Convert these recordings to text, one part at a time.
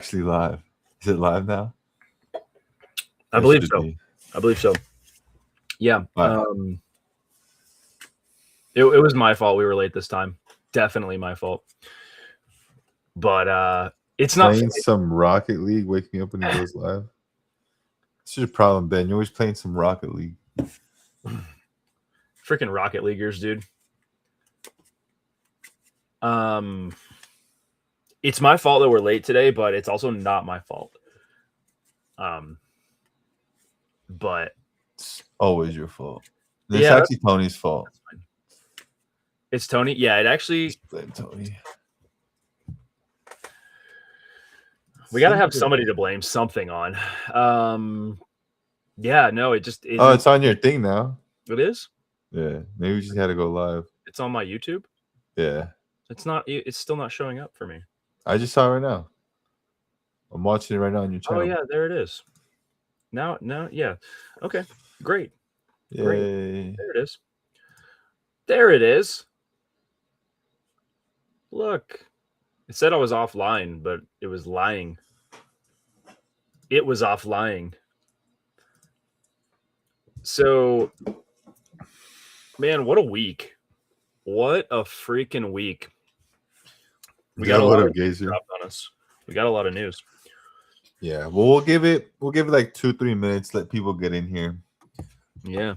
Actually live. Is it live now? I believe so. I believe so. Yeah. It was my fault we were late this time. Definitely my fault. But it's not playing some Rocket League. Wake me up when he goes live. This is your problem, Ben. You're always playing some Rocket League. Freaking Rocket Leaguers, dude. It's my fault that we're late today, but it's also not my fault. But it's always your fault. It's actually Tony's fault. It's Tony. Yeah, it actually. Blame Tony. We gotta have somebody to blame something on. Yeah, no, it just isn't. Oh, it's on your thing now. It is? Yeah, maybe we just had to go live. It's on my YouTube? Yeah. It's not. It's still not showing up for me. I just saw it right now. I'm watching it right now on your channel. Oh, yeah, there it is. Now, yeah. Okay, great. Yay. Great. There it is. There it is. Look. It said I was offline, but it was lying. It was offline. So, man, what a week. What a freaking week. We got a lot of news dropped on us. We got a lot of news. Yeah, well, we'll give it like 2-3 minutes. Let people get in here. Yeah.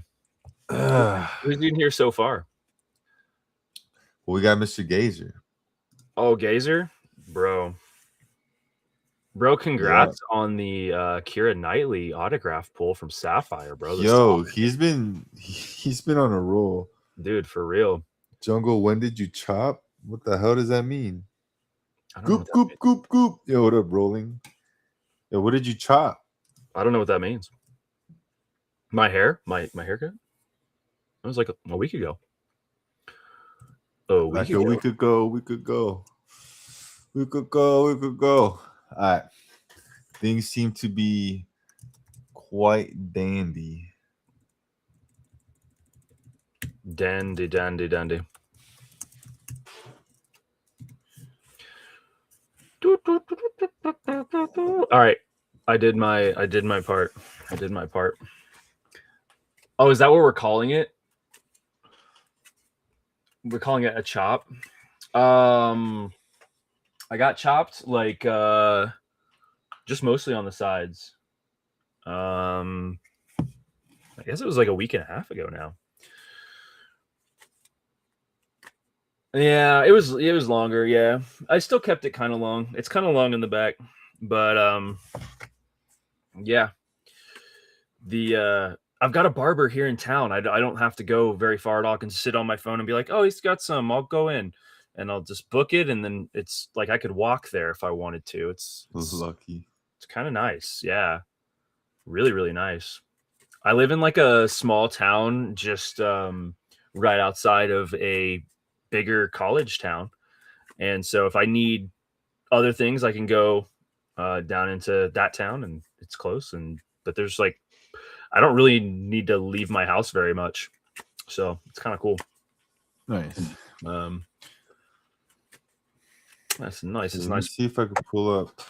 Who's in here so far? Well, we got Mr. Gazer. Oh, Gazer? Bro, congrats on the Keira Knightley autograph pull from Sapphire, bro. Yo, he's been on a roll. Dude, for real. Jungle, when did you chop? What the hell does that mean? Goop. Yo, what up, rolling? Yo, what did you chop? I don't know what that means. My hair? My haircut? It was like a week ago. A week ago. All right. Things seem to be quite dandy. Dandy. All right. I did my part. Oh, is that what we're calling it? We're calling it a chop. I got chopped like just mostly on the sides. I guess it was like a week and a half ago now. Yeah, it was longer. Yeah, I still kept it kind of long. It's kind of long in the back, but yeah. I've got a barber here in town. I don't have to go very far at all. I can sit on my phone and be like, oh, he's got some. I'll go in, and I'll just book it, and then it's like I could walk there if I wanted to. It's lucky. It's kind of nice. Yeah, really, really nice. I live in like a small town, just right outside of a bigger college town, and so if I need other things, I can go down into that town, and it's close. But there's like, I don't really need to leave my house very much, so it's kind of cool. Nice. That's nice. It's Let me nice. see if I can pull up.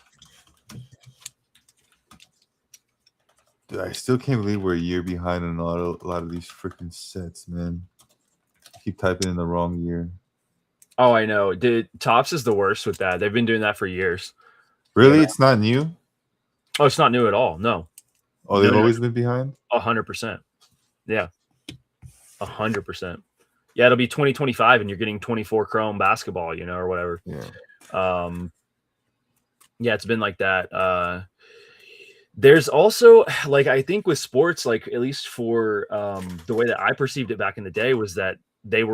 Dude, I still can't believe we're a year behind on a lot of these freaking sets, man. I keep typing in the wrong year. Oh, I know. Topps is the worst with that. They've been doing that for years. Really? Yeah. It's not new? Oh, it's not new at all. No. Oh, they've always been behind? 100%. Yeah. 100%. Yeah, it'll be 2025 and you're getting 24 chrome basketball, or whatever. Yeah. Yeah, it's been like that. There's also, like, I think with sports, like, at least for the way that I perceived it back in the day, was that they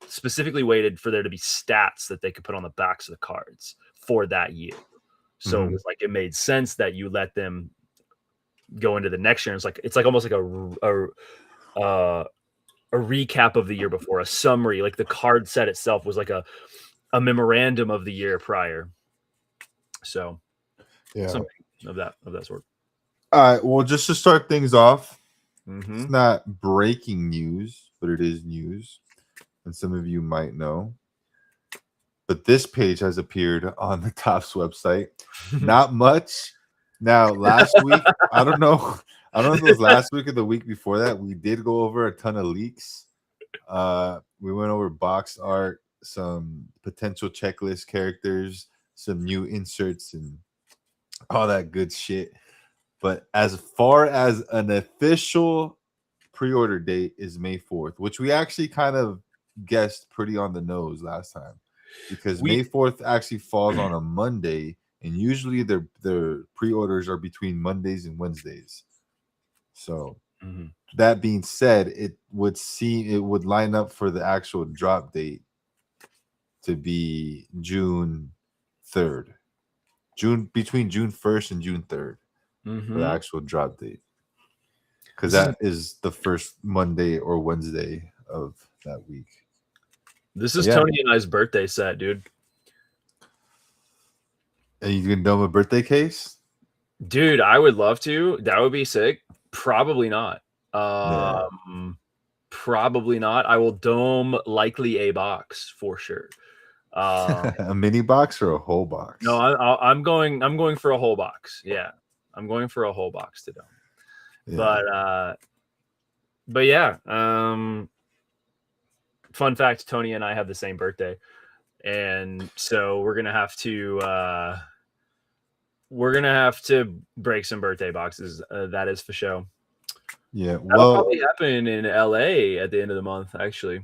specifically waited for there to be stats that they could put on the backs of the cards for that year. So it was like, it made sense that you let them go into the next year. And it's like almost like a recap of the year before, a summary. Like the card set itself was like a memorandum of the year prior. So yeah, something of that sort. All right. Well, just to start things off, it's not breaking news, but it is news, and some of you might know. but this page has appeared on the Topps website. Not much. Now, last week, I don't know. I don't know if it was last week or the week before that. We did go over a ton of leaks. We went over box art, some potential checklist characters, some new inserts, and all that good shit. But as far as an official pre-order date is May 4th, which we actually kind of guessed pretty on the nose last time, because May 4th actually falls on a Monday, and usually their pre-orders are between Mondays and Wednesdays. So that being said, it would line up for the actual drop date to be June 3rd. Between June 1st and June 3rd for the actual drop date. Because that is the first Monday or Wednesday of that week. This is Tony and I's birthday set, dude. Are you gonna dome a birthday case? Dude, I would love to. That would be sick. Probably not. Probably not. I will dome likely a box for sure. A mini box or a whole box? No, I'm going for a whole box. Yeah, I'm going for a whole box to dome. Yeah. But yeah. Fun fact: Tony and I have the same birthday, and so we're gonna have to break some birthday boxes. That is for sure. Yeah, that'll probably happen in LA at the end of the month. Actually,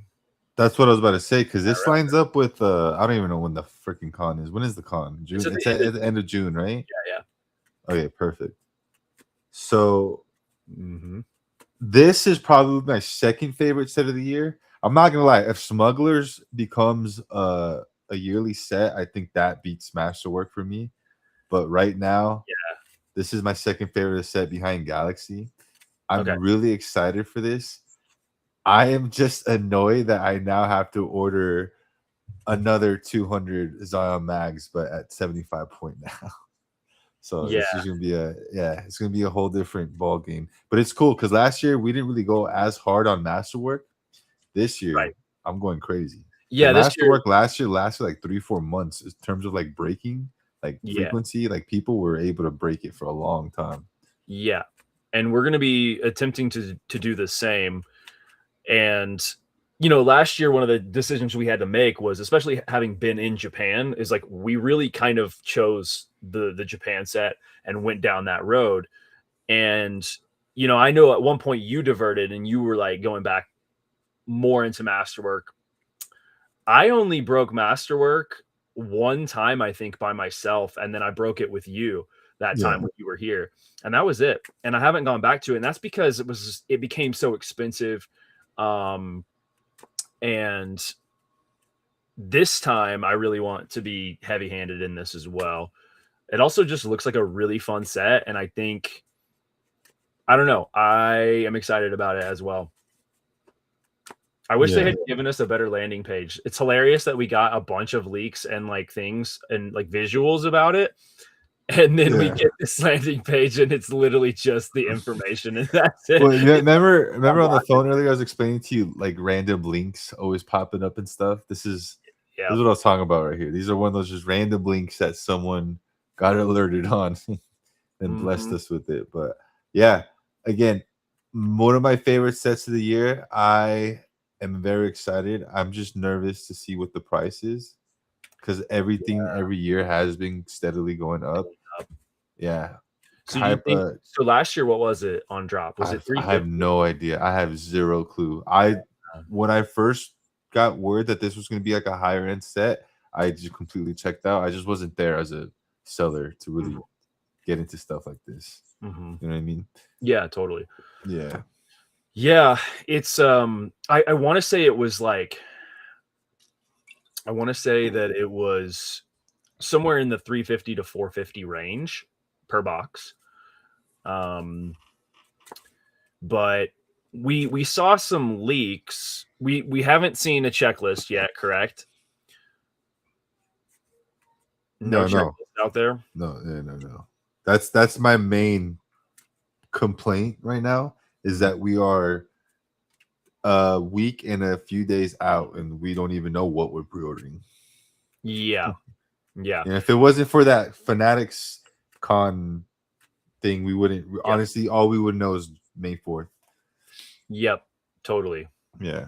that's what I was about to say, because this lines up with I don't even know when the freaking con is. When is the con? June. It's at the end of June, right? Yeah. Okay, perfect. So this is probably my second favorite set of the year. I'm not gonna lie. If Smugglers becomes a yearly set, I think that beats Masterwork for me. But right now, this is my second favorite set behind Galaxy. I'm really excited for this. I am just annoyed that I now have to order another 200 Zion mags, but at 75 point now. So this is gonna be it's gonna be a whole different ball game. But it's cool because last year we didn't really go as hard on Masterwork. This year, I'm going crazy. Yeah, Masterwork last year lasted like 3-4 months in terms of like breaking, like frequency. Like people were able to break it for a long time. Yeah, and we're gonna be attempting to do the same. And last year one of the decisions we had to make was, especially having been in Japan, is like we really kind of chose the Japan set and went down that road. And I know at one point you diverted and you were like going back more into Masterwork. I only broke Masterwork one time, I think, by myself, and then I broke it with you that time when you were here, and that was it. And I haven't gone back to it, and that's because it became so expensive. And this time I really want to be heavy-handed in this as well. It also just looks like a really fun set, and I think, I don't know, I am excited about it as well. I wish they had given us a better landing page. It's hilarious that we got a bunch of leaks and like things and like visuals about it, and then we get this landing page and it's literally just the information, and that's it. Well, remember on the phone earlier I was explaining to you like random links always popping up and stuff. This is what I was talking about right here. These are one of those just random links that someone got alerted on and blessed us with it. But yeah, again, one of my favorite sets of the year. I am very excited. I'm just nervous to see what the price is, because everything every year has been steadily going up. Yeah. So you think, so last year, what was it on drop? Was it 350? I have no idea. I have zero clue. When I first got word that this was going to be like a higher end set, I just completely checked out. I just wasn't there as a seller to really get into stuff like this. You know what I mean? Yeah, totally. Yeah. Yeah, it's I want to say it was like, I want to say that it was somewhere in the 350 to 450 range per box. But we saw some leaks. We haven't seen a checklist yet, correct? No checklist out there? No. That's my main complaint right now, is that we are a week and a few days out and we don't even know what we're pre-ordering. Yeah. Yeah. And if it wasn't for that Fanatics Con thing, we wouldn't. Yep. Honestly, all we would know is May 4th. Yep. Totally. Yeah.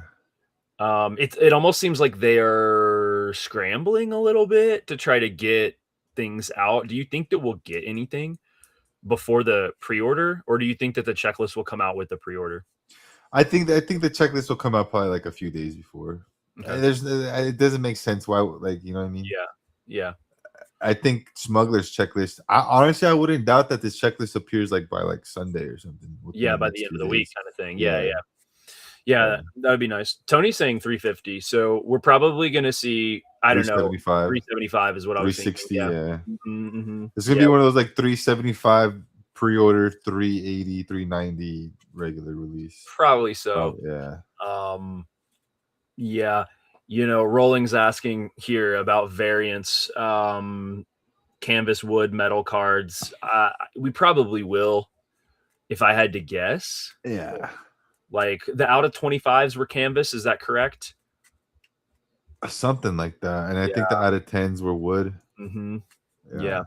It almost seems like they are scrambling a little bit to try to get things out. Do you think that we'll get anything before the pre-order, or do you think that the checklist will come out with the pre-order? I think the checklist will come out probably like a few days before. Okay. There's it doesn't make sense why, like, you know what I mean? Yeah. Yeah. I think Smuggler's checklist. Honestly, I wouldn't doubt that this checklist appears like by like Sunday or something. Yeah, by the end of the week kind of thing. Yeah, that would be nice. Tony's saying 350, so we're probably going to see, I don't know, 375 is what I was thinking. 360, yeah. Mm-hmm. It's going to be one of those like 375 pre-order, 380, 390 regular release. Probably so. Yeah. You know, Rolling's asking here about variants, canvas, wood, metal cards. We probably will, if I had to guess. Yeah. Like the out of 25s were canvas. Is that correct? Something like that. And I think the out of 10s were wood. Mm-hmm. Yeah.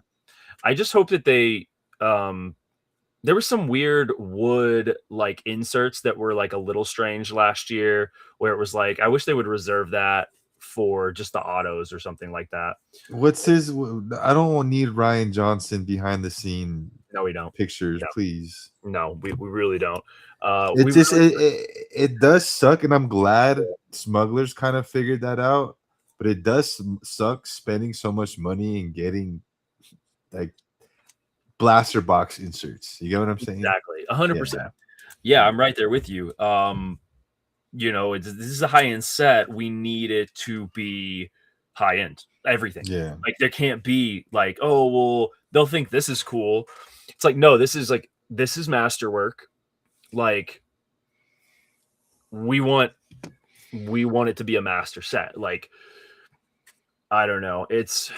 I just hope that they, there was some weird wood like inserts that were like a little strange last year, where it was like, I wish they would reserve that for just the autos or something like that. What's his? I don't need Ryan Johnson behind the scene. No, we don't. Pictures, no. Please. No, we really don't. It does suck, and I'm glad Smugglers kind of figured that out. But it does suck spending so much money and getting like blaster box inserts. You get what I'm saying? Exactly, 100%. Yeah, I'm right there with you. You know, this is a high end set. We need it to be high end. Everything. Yeah. Like there can't be like, oh well, they'll think this is cool. It's like, no, this is masterwork. Like we want it to be a master set. Like, I don't know. It's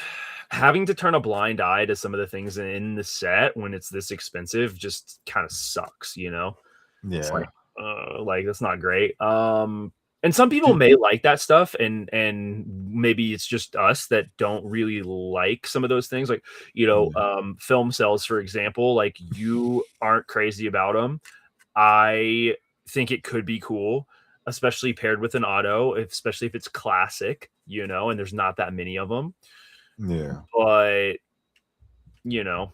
having to turn a blind eye to some of the things in the set when it's this expensive just kind of sucks, you know? Yeah. It's like that's not great. And some people may like that stuff, and maybe it's just us that don't really like some of those things. Like, you know, film cells, for example, like you aren't crazy about them. I think it could be cool, especially paired with an auto, especially if it's classic, you know, and there's not that many of them. Yeah. But, you know,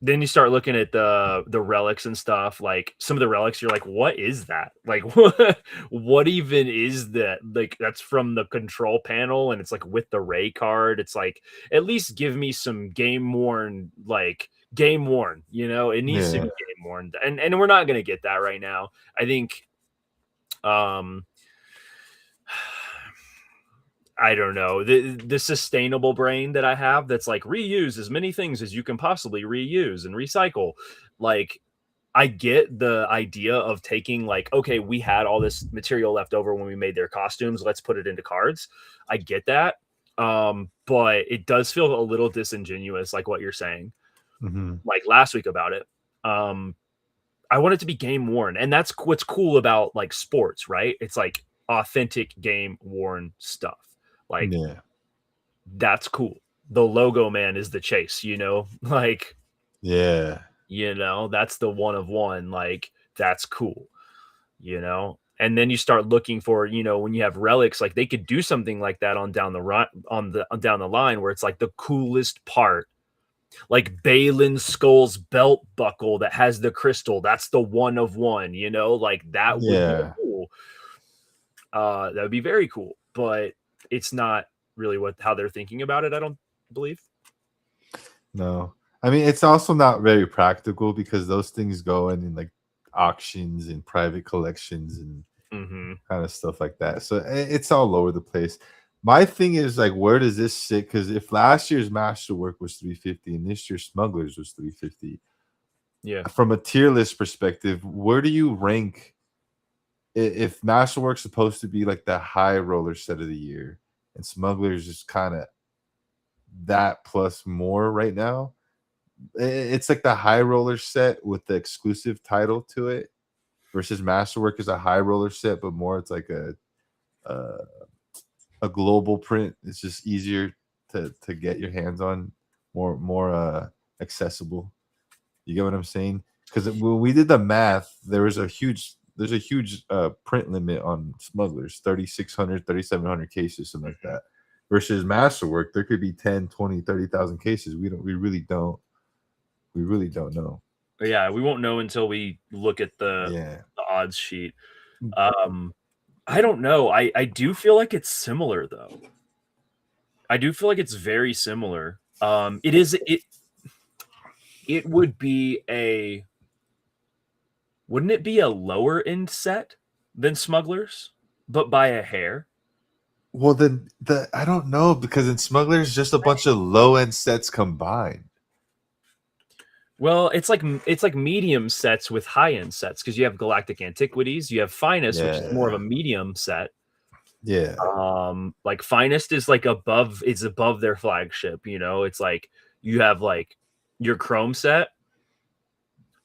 then you start looking at the relics and stuff. Like some of the relics, you're like, what is that? Like, what even is that? Like, that's from the control panel, and it's like with the Ray card. It's like, at least give me some game worn, you know, it needs to be game worn. And we're not going to get that right now. I think, I don't know, the sustainable brain that I have that's like reuse as many things as you can possibly reuse and recycle. Like, I get the idea of taking like, okay, we had all this material left over when we made their costumes. Let's put it into cards. I get that. But it does feel a little disingenuous, like what you're saying, like last week about it. I want it to be game worn. And that's what's cool about like sports, right? It's like authentic game worn stuff. Like, that's cool. The logo man is the chase, you know, like, you know, that's the one of one. Like, that's cool, you know. And then you start looking for, you know, when you have relics, like they could do something like that on down the line, where it's like the coolest part, like Balin Skull's belt buckle that has the crystal. That's the one of one, you know, like that would be cool. That would be very cool, but it's not really how they're thinking about it, I don't believe. No. I mean, it's also not very practical because those things go in like auctions and private collections and kind of stuff like that. So it's all over the place. My thing is like, where does this sit? Because if last year's Masterwork was 350 and this year's Smugglers was 350, from a tier list perspective, where do you rank if Masterwork's supposed to be like the high roller set of the year and Smugglers is kind of that plus more right now? It's like the high roller set with the exclusive title to it versus Masterwork is a high roller set, but more it's like a a global print. It's just easier to get your hands on, more accessible. You get what I'm saying? Because when we did the math, there's a huge print limit on smugglers, 3,600, 3,700 cases, something like that. Versus masterwork, there could be 10, 20, 30,000 cases. We really don't know. But yeah, we won't know until we look at the odds sheet. I don't know. I do feel like it's similar though. I do feel like it's very similar. It would be wouldn't it be a lower end set than smugglers, but by a hair? Well, then I don't know, because in smugglers just a bunch of low end sets combined. Well, it's like medium sets with high end sets, because you have Galactic Antiquities, you have Finest, which is more of a medium set. Yeah. Like Finest is like above their flagship, you know. It's like you have like your Chrome set,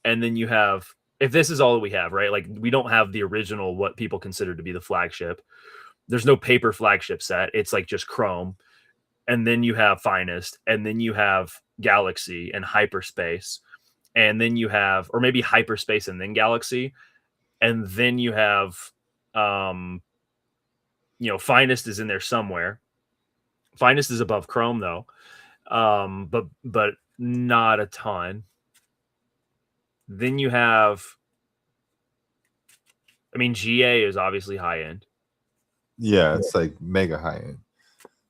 and then you have, if this is all that we have, right? Like we don't have the original, what people consider to be the flagship. There's no paper flagship set. It's like just Chrome. And then you have Finest, and then you have Galaxy and Hyperspace. And then you have, or maybe Hyperspace and then Galaxy. And then you have, Finest is in there somewhere. Finest is above Chrome though. But not a ton. Then you have, GA is obviously high end. Yeah, it's like mega high end.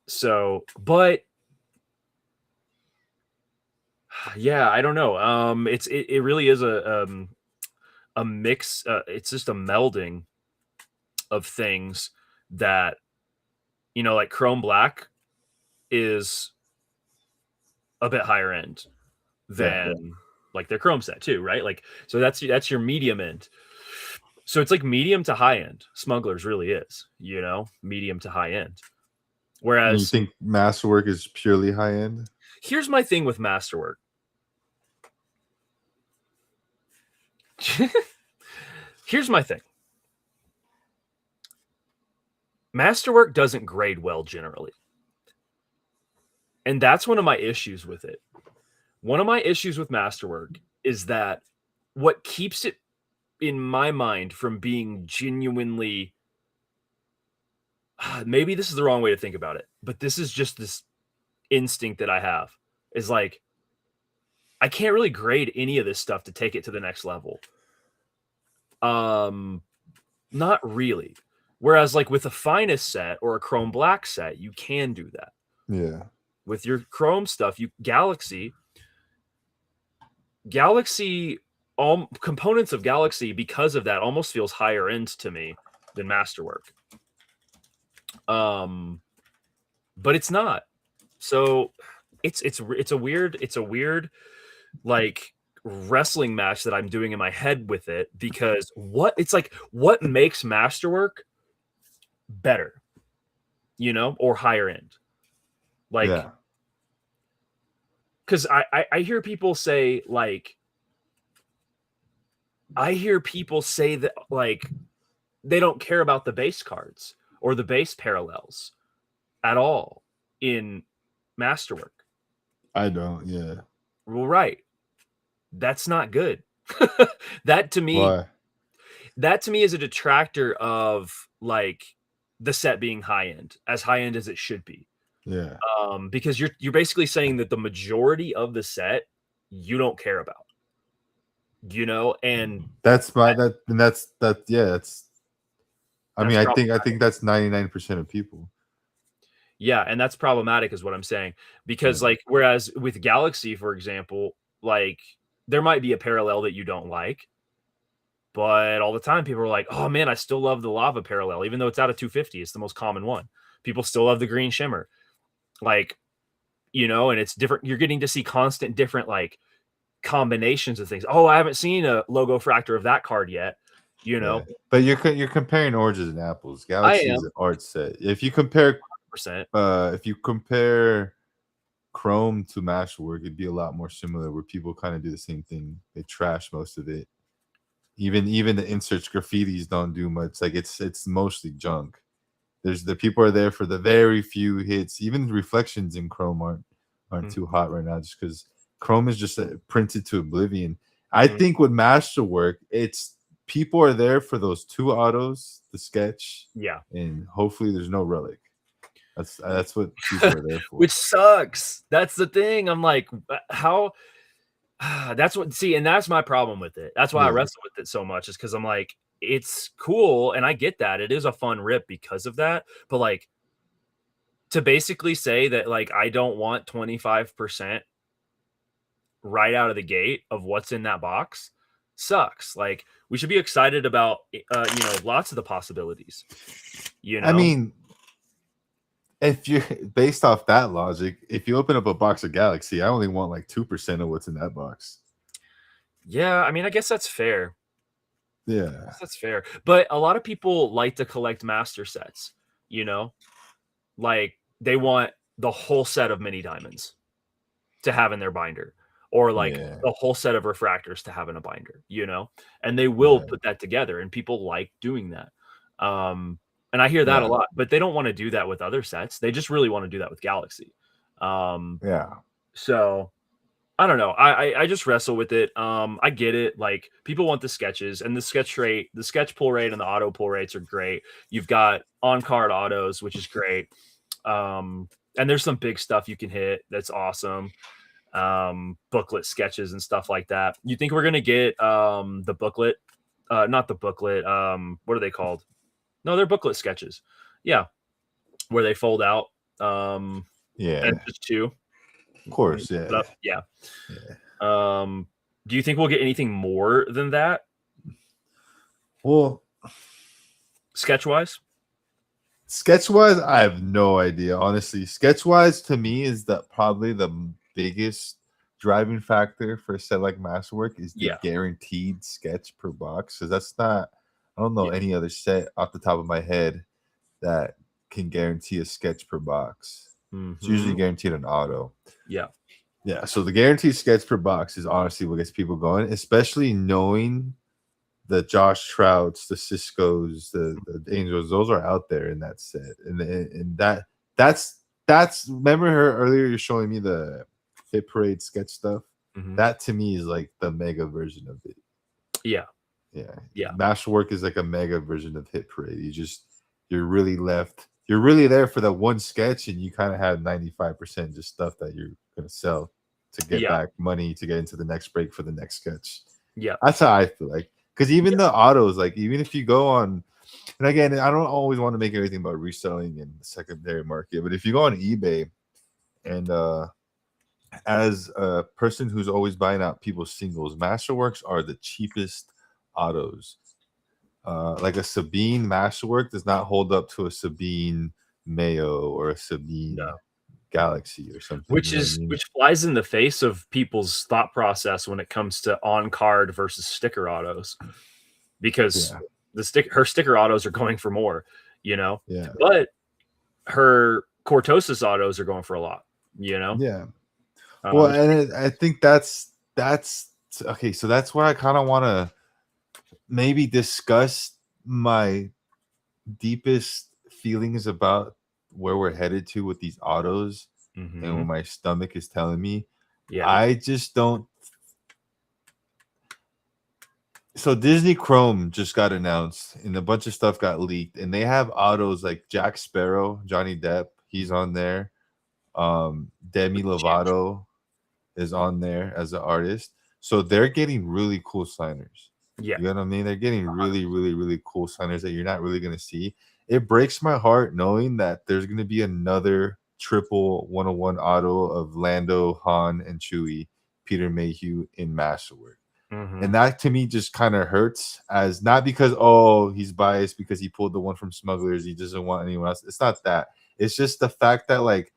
So, but yeah, I don't know. It really is a mix. It's just a melding of things that, like Chrome Black is a bit higher end than like their Chrome set too, right? Like, so that's your medium end. So it's like medium to high end. Smugglers really is, medium to high end. Whereas, you think Masterwork is purely high end? Here's my thing with Masterwork. Here's my thing. Masterwork doesn't grade well generally. And that's one of my issues with it. One of my issues with Masterwork is that what keeps it, in my mind, from being genuinely, maybe this is the wrong way to think about it, but this is just this instinct that I have, is like, I can't really grade any of this stuff to take it to the next level. Not really. Whereas like with a Finest set or a Chrome Black set, you can do that. Yeah. With your Chrome stuff, Galaxy, all components of Galaxy, because of that, almost feels higher end to me than Masterwork. But it's not. So it's a weird like wrestling match that I'm doing in my head with it, because what makes Masterwork better, or higher end? Like, because I hear people say that like they don't care about the base cards or the base parallels at all in Masterwork. I don't. Yeah. Well, right. That's not good. That to me is a detractor of like the set being high end as it should be. Yeah. Because you're basically saying that the majority of the set you don't care about, and that's I think that's 99% of people. Yeah, and that's problematic is what I'm saying, because like, whereas with Galaxy, for example, like there might be a parallel that you don't like, but all the time people are like, oh man, I still love the lava parallel, even though it's out of 250. It's the most common one. People still love the green shimmer. Like, and it's different. You're getting to see constant different like combinations of things. Oh, I haven't seen a logo fractor of that card yet, But you're comparing oranges and apples. Galaxy is an art set. If you compare Chrome to Masterwork, it'd be a lot more similar, where people kind of do the same thing. They trash most of it. Even the inserts, graffitis don't do much. Like it's mostly junk. There's the people are there for the very few hits. Even the reflections in Chrome aren't too hot right now, just because Chrome is just printed to oblivion. I think with Masterwork, it's people are there for those 2 autos, the sketch, Yeah. and hopefully there's no relic. That's what people are there for. Which sucks. That's the thing. I'm like, how? That's what. See, and that's my problem with it. That's why I wrestle with it so much. Is because I'm like, it's cool, and I get that it is a fun rip because of that. But like, to basically say that like I don't want 25% right out of the gate of what's in that box sucks. Like, we should be excited about lots of the possibilities. I mean, if you're based off that logic, if you open up a box of Galaxy, I only want like 2% of what's in that box. Yeah, I mean, I guess that's fair. Yeah, That's fair. But a lot of people like to collect master sets, like they want the whole set of mini diamonds to have in their binder, or like the whole set of refractors to have in a binder, and they will put that together, and people like doing that. And I hear that a lot, but they don't want to do that with other sets. They just really want to do that with Galaxy. So I don't know. I just wrestle with it. I get it. Like, people want the sketches, and the sketch pull rate and the auto pull rates are great. You've got on-card autos, which is great. And there's some big stuff you can hit that's awesome. Booklet sketches and stuff like that. You think we're gonna get the booklet? Not the booklet. What are they called? No, they're booklet sketches. Yeah, where they fold out. And just 2. Of course, yeah. Do you think we'll get anything more than that? Well, sketch-wise, I have no idea. Honestly, sketch-wise to me is probably the biggest driving factor for a set like Masterwork is the guaranteed sketch per box. Because that's not, I don't know any other set off the top of my head that can guarantee a sketch per box. It's usually guaranteed an auto. Yeah. So the guaranteed sketch per box is honestly what gets people going, especially knowing the Josh Trouts, the Ciscos, the Angels. Those are out there in that set, and that's remember her earlier. You're showing me the Hit Parade sketch stuff. That to me is like the mega version of it. Yeah. Masterwork is like a mega version of Hit Parade. You're really there for that one sketch, and you kind of have 95% just stuff that you're gonna sell to get back money to get into the next break for the next sketch. Yeah, that's how I feel like. Because even the autos, like even if you go on, and again, I don't always want to make everything about reselling in the secondary market, but if you go on eBay and as a person who's always buying out people's singles, Masterworks are the cheapest autos. Like a Sabine Masterwork does not hold up to a Sabine Mayo or a Sabine Galaxy or something. Which flies in the face of people's thought process when it comes to on-card versus sticker autos, because her sticker autos are going for more, but her Cortosis autos are going for a lot, Well, and I think that's okay. So that's where I kind of want to maybe discuss my deepest feelings about where we're headed to with these autos, and when my stomach is telling me, I just don't. So Disney Chrome just got announced, and a bunch of stuff got leaked, and they have autos like Jack Sparrow, Johnny Depp, he's on there. Demi Lovato is on there as an artist, so they're getting really cool signers. You know what I mean? They're getting really, really, really cool signers that you're not really going to see. It breaks my heart knowing that there's going to be another triple 101 auto of Lando, Han, and Chewie, Peter Mayhew in Masterwork. And that to me just kind of hurts, as not because, he's biased because he pulled the one from Smugglers, he doesn't want anyone else. It's not that. It's just the fact that like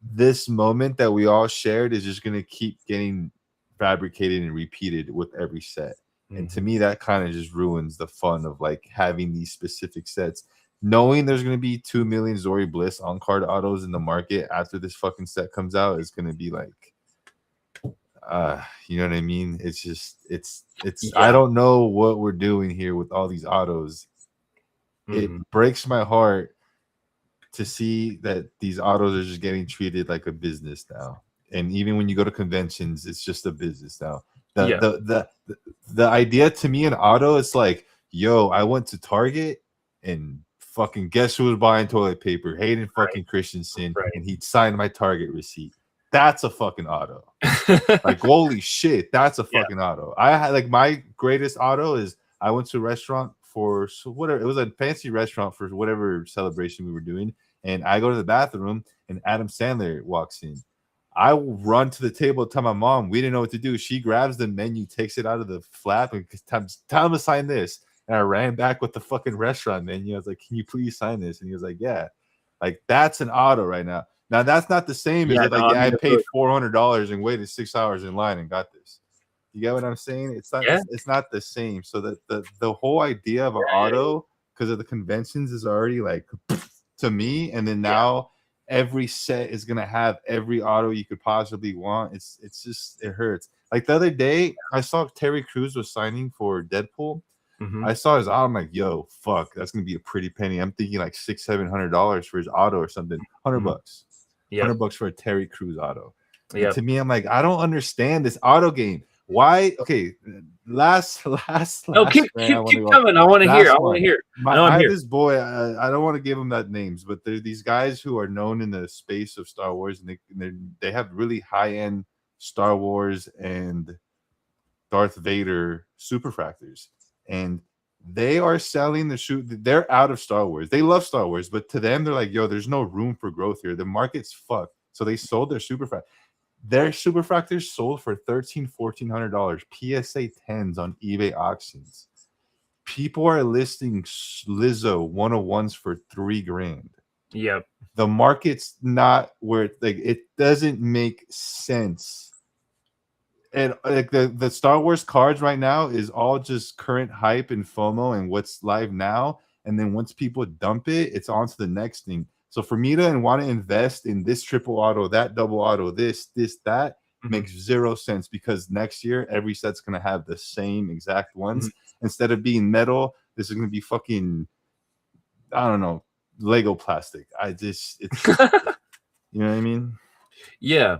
this moment that we all shared is just going to keep getting fabricated and repeated with every set. And to me, that kind of just ruins the fun of like having these specific sets. Knowing there's going to be 2 million Zori Bliss on card autos in the market after this fucking set comes out is going to be like, you know what I mean? It's just, it's I don't know what we're doing here with all these autos. It breaks my heart to see that these autos are just getting treated like a business now. And even when you go to conventions, it's just a business now. The Yeah. the idea to me in auto is like, yo, I went to Target and fucking guess who was buying toilet paper? Hayden fucking Christensen, Right. and he signed my Target receipt. That's a fucking auto. Like, holy shit, that's a Yeah. fucking auto. I had like my greatest auto is I went to a restaurant for whatever, it was a fancy restaurant for whatever celebration we were doing, and I go to the bathroom and Adam Sandler walks in. I run to the table, tell my mom we didn't know what to do. She grabs the menu, takes it out of the flap, and tell him to sign this. And I ran back with the fucking restaurant menu. I was like, "Can you please sign this?" And he was like, "Yeah." Like, that's an auto right now. Now that's not the same as Yeah, if, like, no, yeah, I I mean, paid $400 and waited 6 hours in line and got this. You get what I'm saying? It's not. yeah, It's not the same. So that the whole idea of an auto because of the conventions is already like to me. And then now every set is gonna have every auto you could possibly want. It's just it hurts. Like the other day, I saw Terry Crews was signing for Deadpool. Mhm. I saw his auto. I'm like, yo, fuck, that's gonna be a pretty penny. I'm thinking like $600-700 for his auto or something. $100. Yep. $100 for a Terry Crews auto. And Yep. to me, I'm like, I don't understand this auto game. Why? Okay, last No, man, I want to keep go. coming. I want to hear. Last I want to one. hear. I know I I'm have here. this boy. I don't want to give him that names, but they're these guys who are known in the space of Star Wars, and they have really high end Star Wars and Darth Vader superfractors, and they are selling the shoot. They're out of Star Wars. They love Star Wars, but to them, they're like, yo, there's no room for growth here. The market's fucked. So they sold their superfractor. Their superfractors sold for $1,300-1,400 PSA 10s on eBay auctions. People are listing Lizzo 101s for $3,000. Yep. The market's not where like it doesn't make sense. And like the Star Wars cards right now is all just current hype and FOMO and what's live now. And then once people dump it, it's on to the next thing. So for me to want to invest in this triple auto, that double auto, this, that makes zero sense because next year every set's gonna have the same exact ones. Instead of being metal, this is gonna be fucking, I don't know, Lego plastic. It's you know what I mean? Yeah.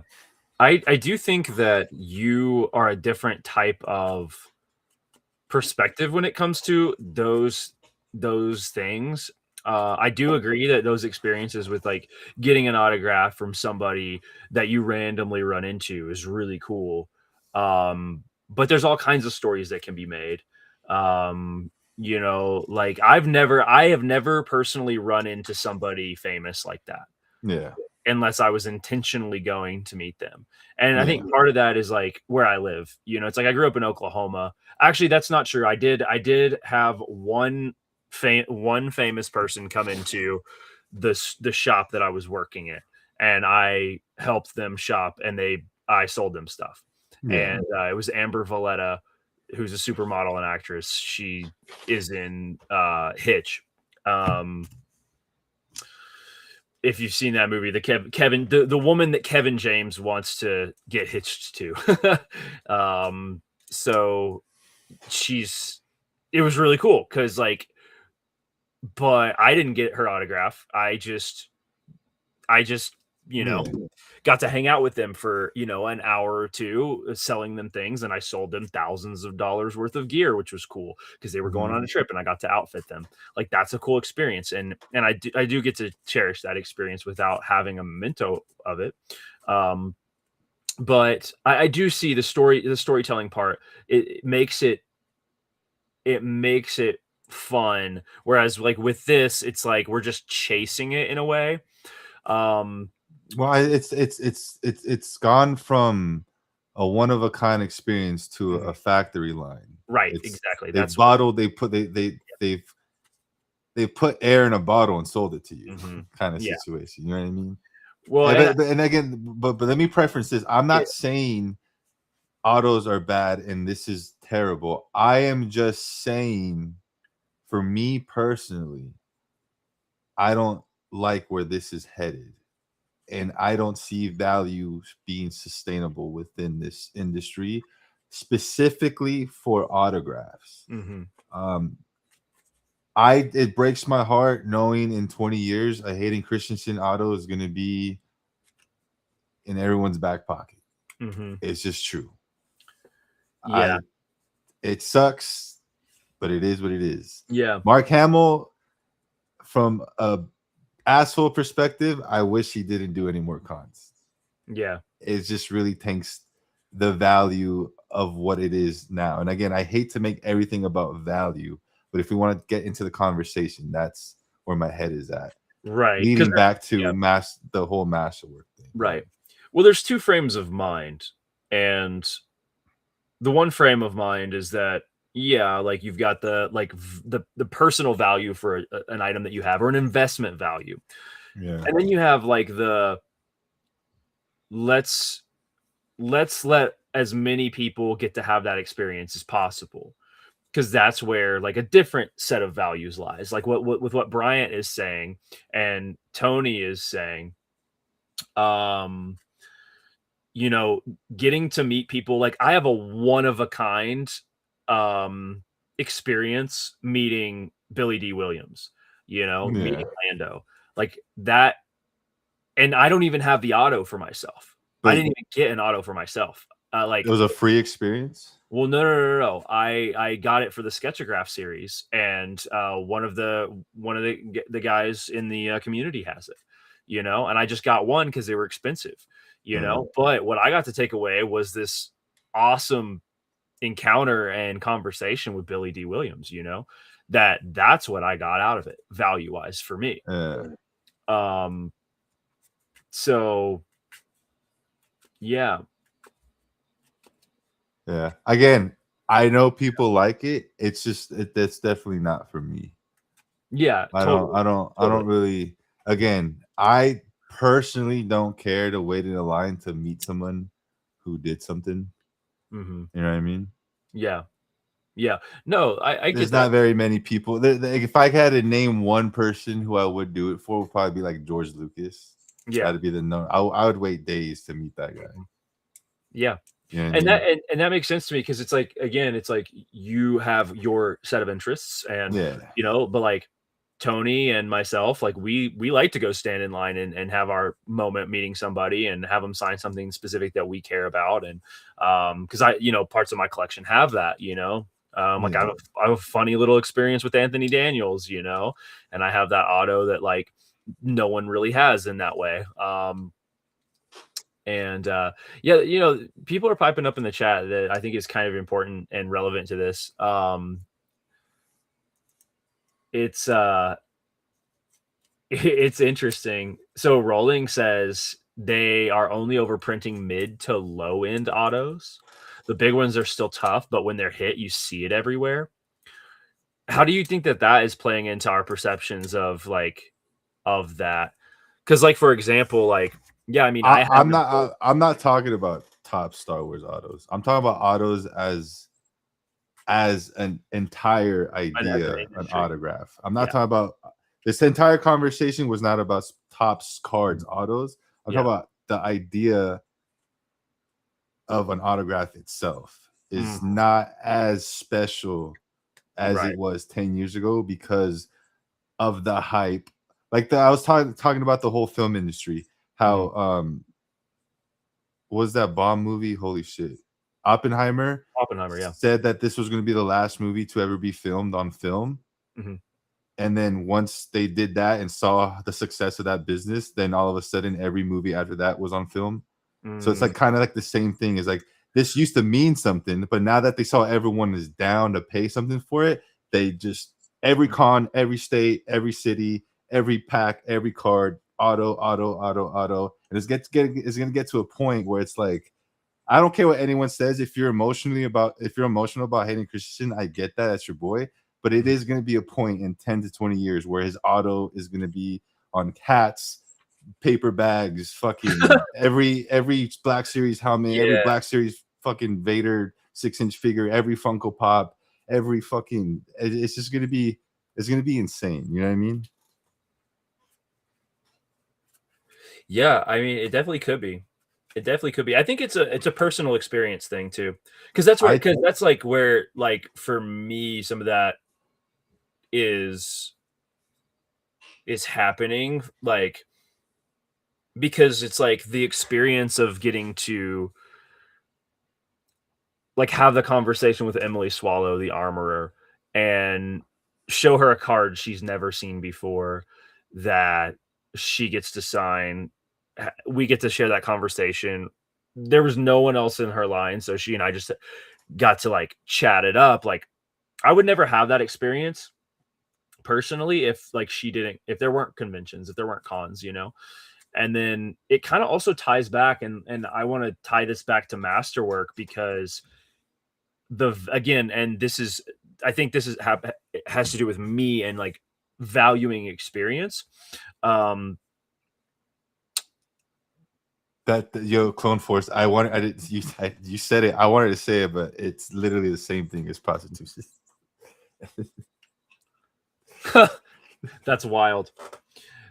I do think that you are a different type of perspective when it comes to those things. I do agree that those experiences with like getting an autograph from somebody that you randomly run into is really cool. But there's all kinds of stories that can be made. You know, like I have never personally run into somebody famous like that. Yeah. Unless I was intentionally going to meet them. And I Yeah. think part of that is like where I live. You know, it's like I grew up in Oklahoma. Actually, that's not true. I did have one famous person come into the shop that I was working at, and I helped them shop, and I sold them stuff. Yeah. And it was Amber Valletta, who's a supermodel and actress. She is in Hitch. If you've seen that movie, the woman that Kevin James wants to get hitched to. So it was really cool because like, but I didn't get her autograph. I just, you know, got to hang out with them for, you know, an hour or two selling them things. And I sold them thousands of dollars worth of gear, which was cool because they were going on a trip and I got to outfit them. Like that's a cool experience. And I do get to cherish that experience without having a memento of it. But I do see the storytelling part. It makes it fun. Whereas like with this, it's like we're just chasing it in a way. Well, it's gone from a one of a kind experience to a factory line. Right, It's exactly. They've bottled, they've put air in a bottle and sold it to you, kind of situation. You know what I mean? Well, and again, but let me preference this. I'm not saying autos are bad and this is terrible. I am just saying, for me personally, I don't like where this is headed. And I don't see value being sustainable within this industry, specifically for autographs. it breaks my heart knowing in 20 years a Hayden Christensen auto is going to be in everyone's back pocket. Mm-hmm. It's just true. Yeah. It sucks, but it is what it is. Yeah. Mark Hamill, from a asshole perspective, I wish he didn't do any more cons. Yeah. It just really tanks the value of what it is now. And again, I hate to make everything about value, but if we want to get into the conversation, that's where my head is at. Right. Leading back to yeah. the whole masterwork thing. Right. Well, there's two frames of mind, and the one frame of mind is that, yeah, like you've got the the personal value for an item that you have, or an investment value. Yeah. And then you have like the let's let as many people get to have that experience as possible, because that's where like a different set of values lies, like what with what Bryant is saying and Tony is saying. You know, getting to meet people, like I have a one of a kind experience meeting Billy D. Williams, you know, meeting Lando, like that. And I don't even have the auto for myself. I didn't even get an auto for myself. Like, it was a free experience. Well, no. I got it for the Sketchograph series, and one of the guys in the community has it, you know, and I just got one because they were expensive, you know. But what I got to take away was this awesome encounter and conversation with Billy D. Williams, you know, that's what I got out of it, value wise, for me. So yeah. Yeah. Again, I know people like it. It's just that's definitely not for me. Yeah. I don't really. Again, I personally don't care to wait in a line to meet someone who did something. Mm-hmm. You know what I mean? Yeah. Yeah. No, I get There's that. not very many people. If I had to name one person who I would do it for, would probably be like George Lucas. Yeah. That'd be the no. I would wait days to meet that guy. Yeah. You know what and I mean? that makes sense to me, because it's like, again, it's like you have your set of interests, and you know, but like Tony and myself, like we like to go stand in line and have our moment meeting somebody and have them sign something specific that we care about. And because I, you know, parts of my collection have that, you know. Like I have a funny little experience with Anthony Daniels, you know, and I have that auto that like no one really has in that way. And yeah, you know, people are piping up in the chat that I think is kind of important and relevant to this. It's it's interesting. So Rolling says they are only overprinting mid to low end autos. The big ones are still tough, but when they're hit, you see it everywhere. How do you think that is playing into our perceptions of that? Because, like, for example, like, yeah, I mean, I'm not talking about top Star Wars autos. I'm talking about autos as an entire idea, an autograph. I'm not talking about this entire conversation was not about Topps cards autos. I'm talking about the idea of an autograph itself is not as special as it was 10 years ago because of the hype. Like I was talking about the whole film industry, how what was that bomb movie? Holy shit. Oppenheimer, yeah, said that this was going to be the last movie to ever be filmed on film. And then once they did that and saw the success of that business, then all of a sudden every movie after that was on film. So it's like kind of like the same thing. Is like this used to mean something, but now that they saw everyone is down to pay something for it, they just every con, every state, every city, every pack, every card, auto, and it's gonna get to a point where it's like, I don't care what anyone says. If you're emotional about Hayden Christensen, I get that. That's your boy. But it is going to be a point in 10 to 20 years where his auto is going to be on hats, paper bags, fucking every Black Series helmet, every Black Series fucking Vader 6-inch figure, every Funko Pop, every fucking. It's just going to be. It's going to be insane. You know what I mean? Yeah, I mean, it definitely could be. It definitely could be. I think it's a personal experience thing too, because that's like where, like, for me, some of that is happening, like, because it's like the experience of getting to like have the conversation with Emily Swallow, the armorer, and show her a card she's never seen before that she gets to sign. We get to share that conversation. There was no one else in her line, so she and I just got to like chat it up. Like, I would never have that experience personally if like if there weren't conventions, if there weren't cons, you know. And then it kind of also ties back, and I want to tie this back to masterwork, because again, and this is, I think this is it has to do with me and like valuing experience. Clone Force. I did. You said it. I wanted to say it, but it's literally the same thing as prostitution. That's wild.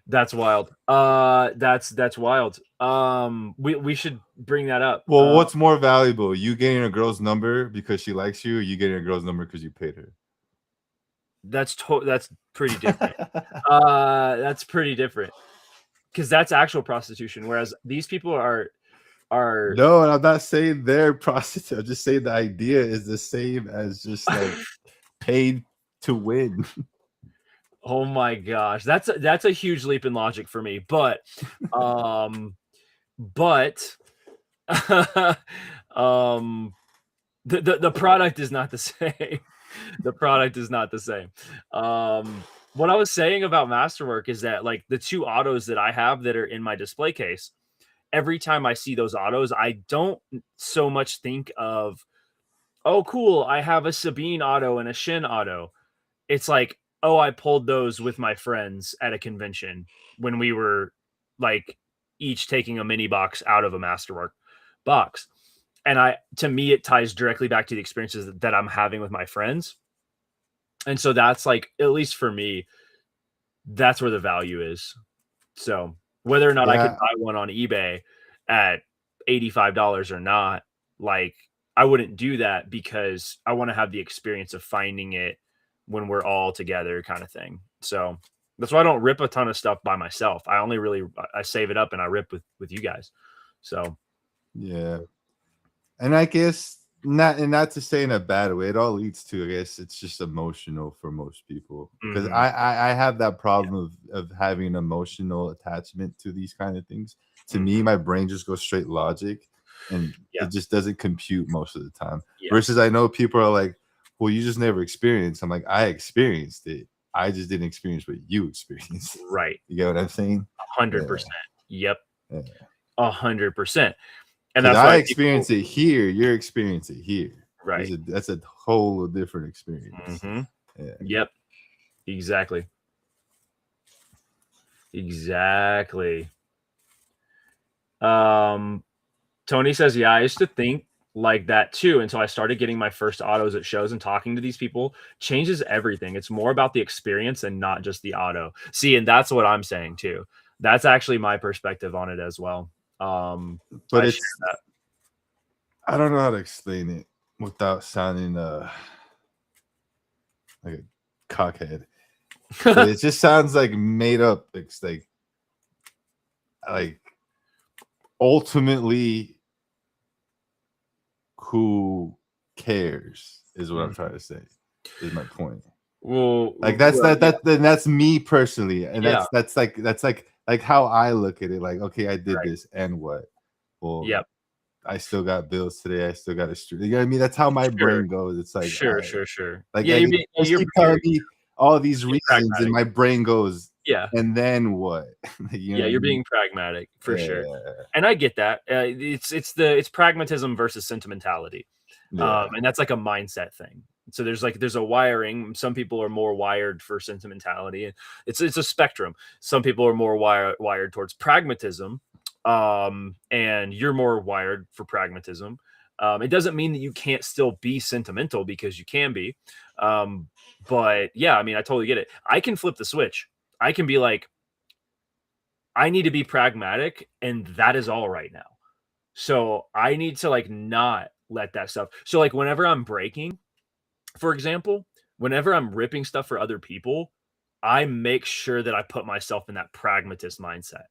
That's wild. That's wild. We should bring that up. Well, what's more valuable? You getting a girl's number because she likes you, or you getting a girl's number because you paid her? That's pretty different. That's pretty different, because that's actual prostitution, whereas these people are No, I'm not saying they're prostitute. I'm just saying the idea is the same as just like paid to win. Oh my gosh, that's a huge leap in logic for me, but the product is not the same. The product is not the same. What I was saying about Masterwork is that like the 2 autos that I have that are in my display case, every time I see those autos, I don't so much think of, oh cool, I have a Sabine auto and a Shin auto. It's like, oh, I pulled those with my friends at a convention when we were like each taking a mini box out of a Masterwork box. And to me, it ties directly back to the experiences that I'm having with my friends. And so that's like, at least for me, that's where the value is. So whether or not I could buy one on eBay at $85 or not, like, I wouldn't do that, because I want to have the experience of finding it when we're all together, kind of thing. So that's why I don't rip a ton of stuff by myself. I save it up and I rip with you guys. So yeah. And I guess not to say in a bad way, it all leads to, I guess it's just emotional for most people, because I have that problem of having an emotional attachment to these kind of things. To me, my brain just goes straight logic, and it just doesn't compute most of the time. Versus I know people are like, well, you just never experienced. I'm like, I experienced it. I just didn't experience what you experienced. Right. You get what I'm saying? 100%. Yep. 100%. And that's why I experience it here. You're experiencing it here. Right. That's a whole different experience. Yep. Exactly. Tony says, yeah, I used to think like that too until I started getting my first autos at shows, and talking to these people changes everything. It's more about the experience and not just the auto. See, and that's what I'm saying too. That's actually my perspective on it as well. But I don't know how to explain it without sounding like a cockhead. But it just sounds like made up. It's like ultimately, who cares is what I'm trying to say. Is my point. Well, like that's me personally, and that's like how I look at it. Like, okay, I did this, and what? Well, I still got bills today. I still got a street. You know what I mean? That's how my brain goes. It's like sure. Like, you're telling me all these reasons, pragmatic. And my brain goes, and then what? You're being pragmatic for sure, and I get that. It's pragmatism versus sentimentality, and that's like a mindset thing. So there's a wiring. Some people are more wired for sentimentality. It's a spectrum. Some people are more wired towards pragmatism, and you're more wired for pragmatism. It doesn't mean that you can't still be sentimental, because you can be. But yeah, I mean, I totally get it. I can flip the switch. I can be like, I need to be pragmatic, and that is all right now. So I need to like not let that stuff. So like whenever I'm breaking, for example, whenever I'm ripping stuff for other people, I make sure that I put myself in that pragmatist mindset,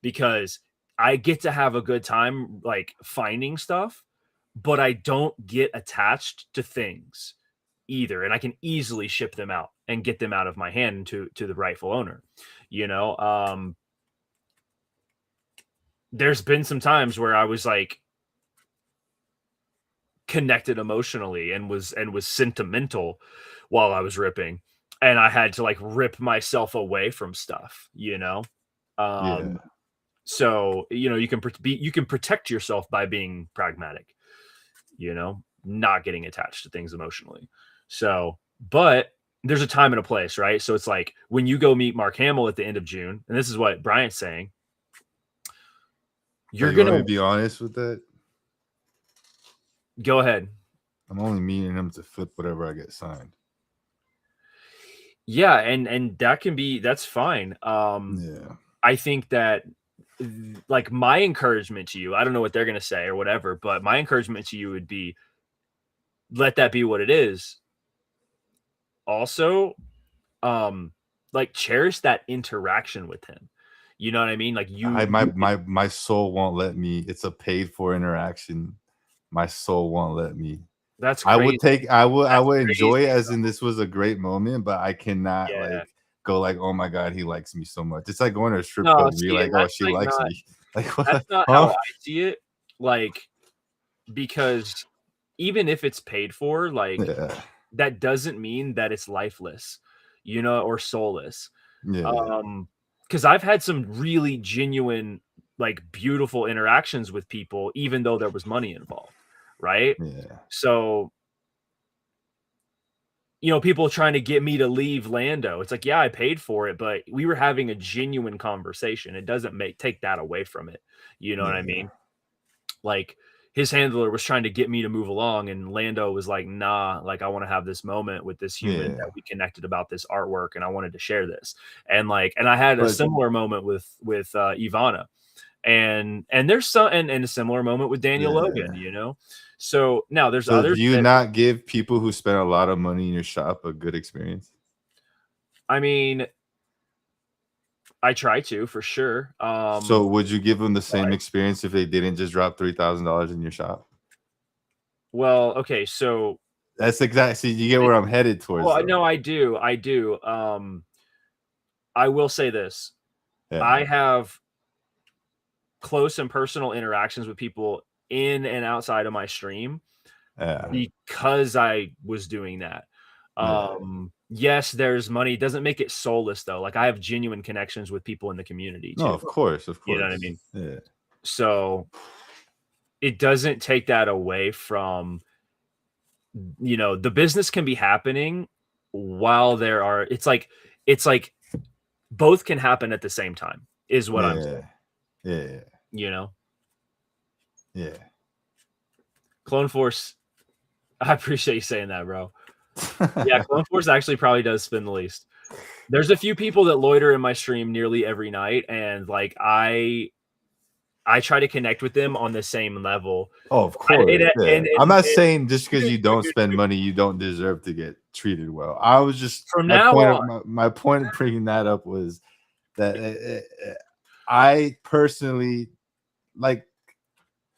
because I get to have a good time like finding stuff, but I don't get attached to things either, and I can easily ship them out and get them out of my hand to the rightful owner. You know, there's been some times where I was like connected emotionally and was sentimental while I was ripping, and I had to like rip myself away from stuff, you know. Yeah. So you know, you can protect yourself by being pragmatic, you know, not getting attached to things emotionally. So, but there's a time and a place, right? So it's like when you go meet Mark Hamill at the end of June, and this is what Bryant's saying, So you're you want me gonna to be honest with that? go ahead. I'm only meeting him to flip whatever I get signed. Yeah, and that's fine. Yeah. I think that like my encouragement to you, I don't know what they're gonna say or whatever, but my encouragement to you would be let that be what it is. Also, like cherish that interaction with him. You know what I mean? Like My soul won't let me. It's a paid for interaction. My soul won't let me. that's I crazy. would take I That's would enjoy it crazy. as in this was a great moment, but I cannot Yeah. like go like, oh my god, he likes me so much. It's like going to a strip No, club and be see, like, and oh, that's she like likes not me. Like what? that's not how Huh? I see it. Like, because even if it's paid for, like Yeah. that doesn't mean that it's lifeless, you know, or soulless. Yeah. Because I've had some really genuine, like beautiful interactions with people, even though there was money involved, right? Yeah. So, you know, people trying to get me to leave Lando. It's like, yeah, I paid for it, but we were having a genuine conversation. It doesn't take that away from it. You know what I Yeah. mean? Like his handler was trying to get me to move along, and Lando was like, nah, like I want to have this moment with this human Yeah. that we connected about this artwork, and I wanted to share this. And like, and I had a But similar moment with Ivana, and there's some and a similar moment with Daniel Logan, yeah. you know. So now there's So do others you that, not give people who spend a lot of money in your shop a good experience? I mean, I try to for sure. So would you give them the same But experience if they didn't just drop $3,000 in your shop? well, okay, so That's exactly. You get where I'm headed towards, well, though. no, I do. I will say this: Yeah, I have close and personal interactions with people in and outside of my stream yeah, because I was doing that. yeah. Yes, there's money. It doesn't make it soulless though. Like I have genuine connections with people in the community No, too. of course, of You know what I course. mean? Yeah, So it doesn't take that away from, you know, the business can be happening while there are, it's like both can happen at the same time, is what I'm saying, yeah, yeah, you know? yeah. Clone Force, I appreciate you saying that, bro. Yeah, Clone Force actually probably does spin the least. There's a few people that loiter in my stream nearly every night, and like I try to connect with them on the same level. Oh, of And course. Yeah. I'm not and saying just because you don't spend money, you don't deserve to get treated well. I was just from now on, my point of bringing that up was that I personally like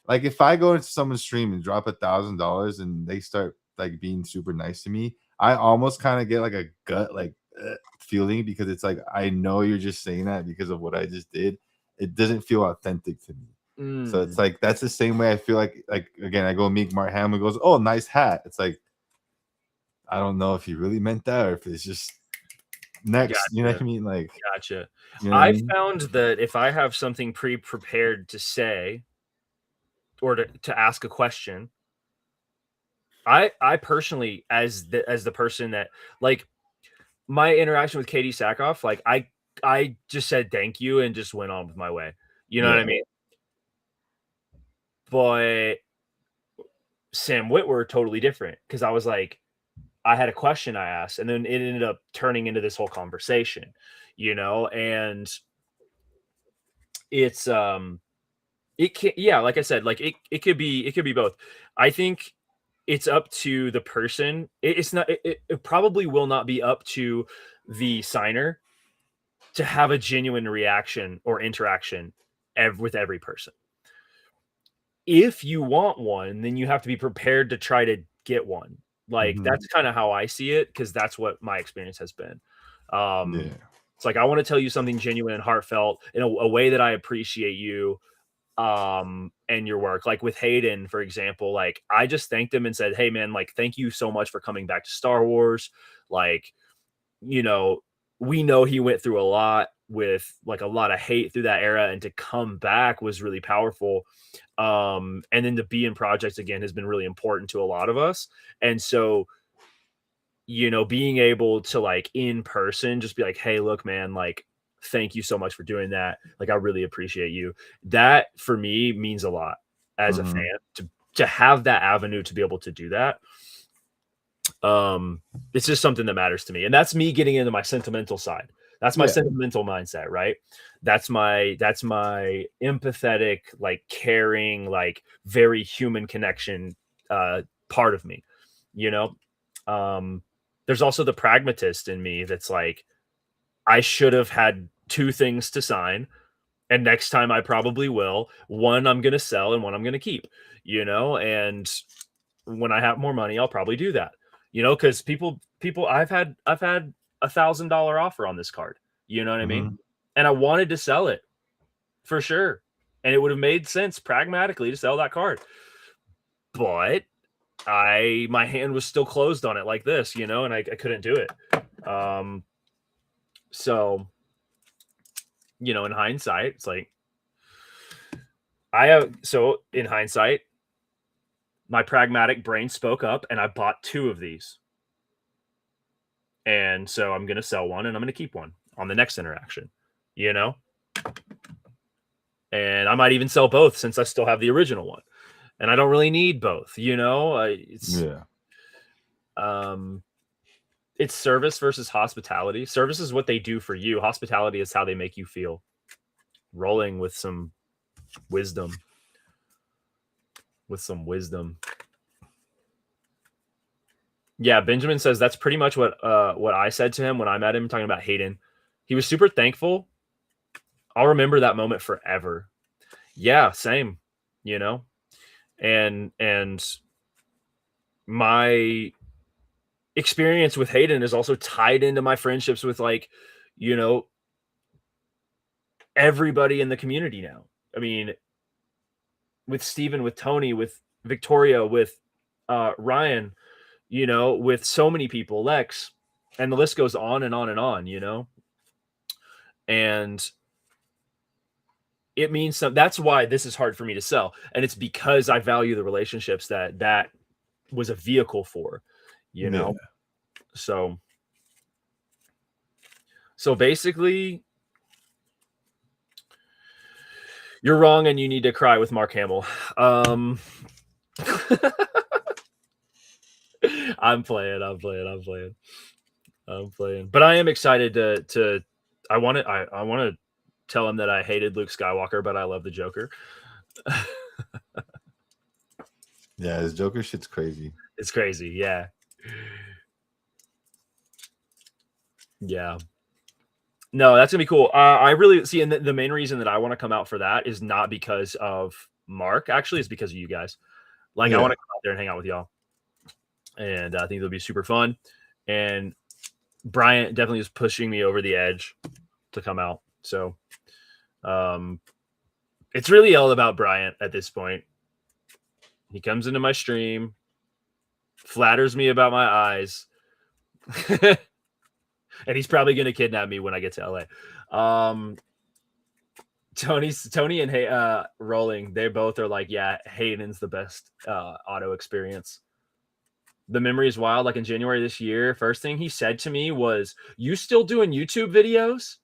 if I go into someone's stream and drop $1,000 and they start like being super nice to me, I almost kind of get like a gut like feeling because it's like I know you're just saying that because of what I just did. It doesn't feel authentic to me. So it's like that's the same way I feel like again I go meet Mark Hamill goes, oh, nice hat. It's like I don't know if he really meant that or if it's just next. You know what gotcha, I mean? Like gotcha. you know what I I mean? found that if I have something pre-prepared to say or to ask a question, I personally as the person that like my interaction with Katie Sackhoff, like I just said thank you and just went on with my way. You know what I Yeah. mean? But Sam Witwer totally different because I was like, I had a question I asked, and then it ended up turning into this whole conversation, you know, and it's it can, yeah, like I said, like it could be both. I think it's up to the person. It's not. It probably will not be up to the signer to have a genuine reaction or interaction with every person. If you want one, then you have to be prepared to try to get one. Like Mhm. that's kind of how I see it, because that's what my experience has been. Yeah. It's like I want to tell you something genuine and heartfelt in a way that I appreciate you and your work. Like with Hayden, for example, like I just thanked him and said, "Hey man, like thank you so much for coming back to Star Wars." Like, you know, we know he went through a lot with like a lot of hate through that era, and to come back was really powerful. And then to be in projects again has been really important to a lot of us. And so, you know, being able to like in person just be like, "Hey, look, man, like thank you so much for doing that. Like I really appreciate you." That for me means a lot as a Mhm. fan to have that avenue to be able to do that. It's just something that matters to me. And that's me getting into my sentimental side. That's my Yeah. sentimental mindset, right? That's my empathetic, like caring, like very human connection part of me, you know? Um, there's also the pragmatist in me that's like, I should have had two things to sign, and next time I probably will. One I'm gonna sell and one I'm gonna keep, you know, and when I have more money, I'll probably do that. You know, because people I've had $1,000 offer on this card. You know what I mean? Mhm. And I wanted to sell it for sure. And it would have made sense pragmatically to sell that card. But my hand was still closed on it like this, you know, and I couldn't do it. So, you know, in hindsight, it's like in hindsight, my pragmatic brain spoke up and I bought two of these. And so I'm going to sell one and I'm going to keep one on the next interaction, you know? And I might even sell both since I still have the original one. And I don't really need both, you know? Yeah. Um it's service versus hospitality. Service is what they do for you. Hospitality is how they make you feel. Rolling with some wisdom. With some wisdom. Yeah, Benjamin says that's pretty much what I said to him when I met him talking about Hayden. He was super thankful. I'll remember that moment forever. Yeah, same, you know? And my experience with Hayden is also tied into my friendships with like, you know, everybody in the community now. I mean, with Steven, with Tony, with Victoria, with Ryan, you know, with so many people, Lex, and the list goes on and on and on, you know? And it means some that's why this is hard for me to sell. And it's because I value the relationships that was a vehicle for, you Yeah. know? So basically, you're wrong and you need to cry with Mark Hamill. I'm playing. But I am excited to I want to tell him that I hated Luke Skywalker, but I love the Joker. Yeah, his Joker shit's crazy. It's crazy, yeah. Yeah. No, that's gonna be cool. I really see, and the main reason that I want to come out for that is not because of Mark. Actually, it's because of you guys. Like, I want Yeah. to come out there and hang out with y'all, and I think it'll be super fun. And Bryant definitely is pushing me over the edge to come out. So, it's really all about Bryant at this point. He comes into my stream, flatters me about my eyes, and he's probably gonna kidnap me when I get to LA. Tony and Rolling, they both are like, yeah, Hayden's the best auto experience. The memory is wild. Like in January this year, first thing he said to me was, "You still doing YouTube videos?"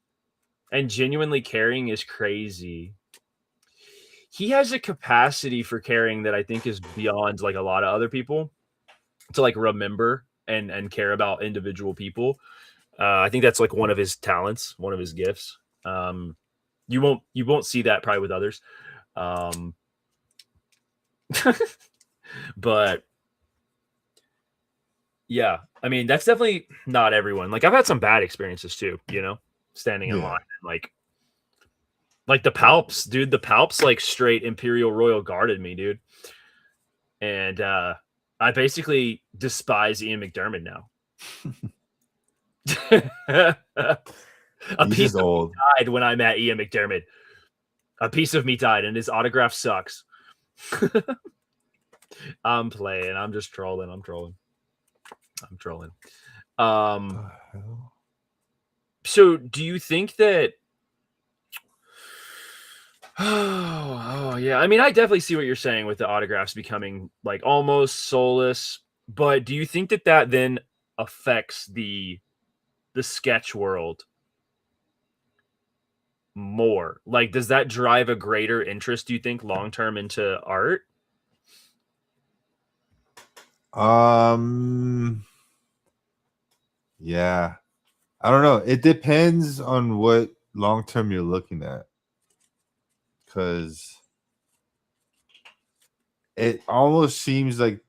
And genuinely caring is crazy. He has a capacity for caring that I think is beyond like a lot of other people, to like remember and care about individual people. I think that's like one of his talents, one of his gifts. You won't see that probably with others. Um, but Yeah, I mean that's definitely not everyone. Like I've had some bad experiences too, standing in line Yeah. and like the Palps, dude. The Palps like straight Imperial Royal guarded me, dude. And I basically despise Ian McDermott now. A He's piece just of me old. died when I met Ian McDermott. A piece of me died, and his autograph sucks. I'm playing. I'm just trolling. I'm trolling. I'm trolling. The hell? So do you think that oh yeah, I mean I definitely see what you're saying with the autographs becoming like almost soulless, but do you think that that then affects the sketch world more? Like does that drive a greater interest, do you think, long term into art? Yeah. I don't know. It depends on what long term you're looking at. Because it almost seems like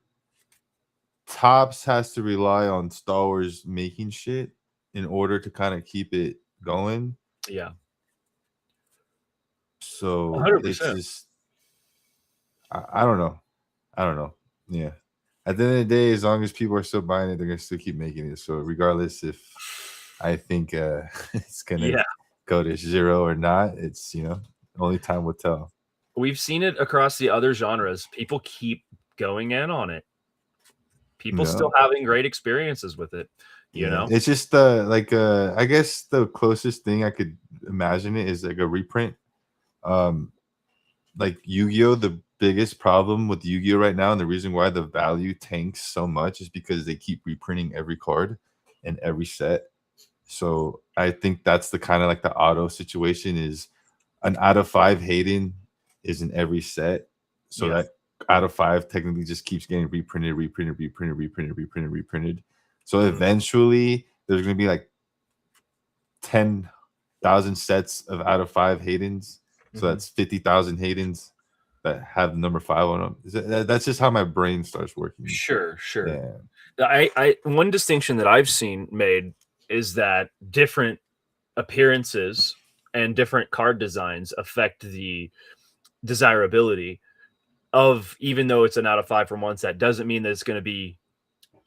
Tops has to rely on Star Wars making shit in order to kind of keep it going. Yeah. So it's 100%. just I don't know. I don't know. Yeah. At the end of the day, as long as people are still buying it, they're gonna still keep making it. So regardless if I think it's gonna Yeah. go to zero or not, it's only time will tell. We've seen it across the other genres. People keep going in on it. People still No. having great experiences with it, you Yeah. know? It's just like I guess the closest thing I could imagine it is like a reprint. Um like Yu-Gi-Oh, the biggest problem with Yu-Gi-Oh right now, and the reason why the value tanks so much is because they keep reprinting every card and every set. So I think that's the kind of like the auto situation is an out of 5 Hayden is in every set. So Yeah. that out of 5 technically just keeps getting reprinted, reprinted, reprinted, reprinted, reprinted, reprinted. So Mhm. eventually there's gonna be like 10,000 sets of out of 5 Haydens. So Mhm. that's 50,000 Haydens that have number 5 on them. That's just how my brain starts working. Sure, sure. Yeah. I one distinction that I've seen made is that different appearances and different card designs affect the desirability of, even though it's an out of 5 from one set, doesn't mean that it's gonna be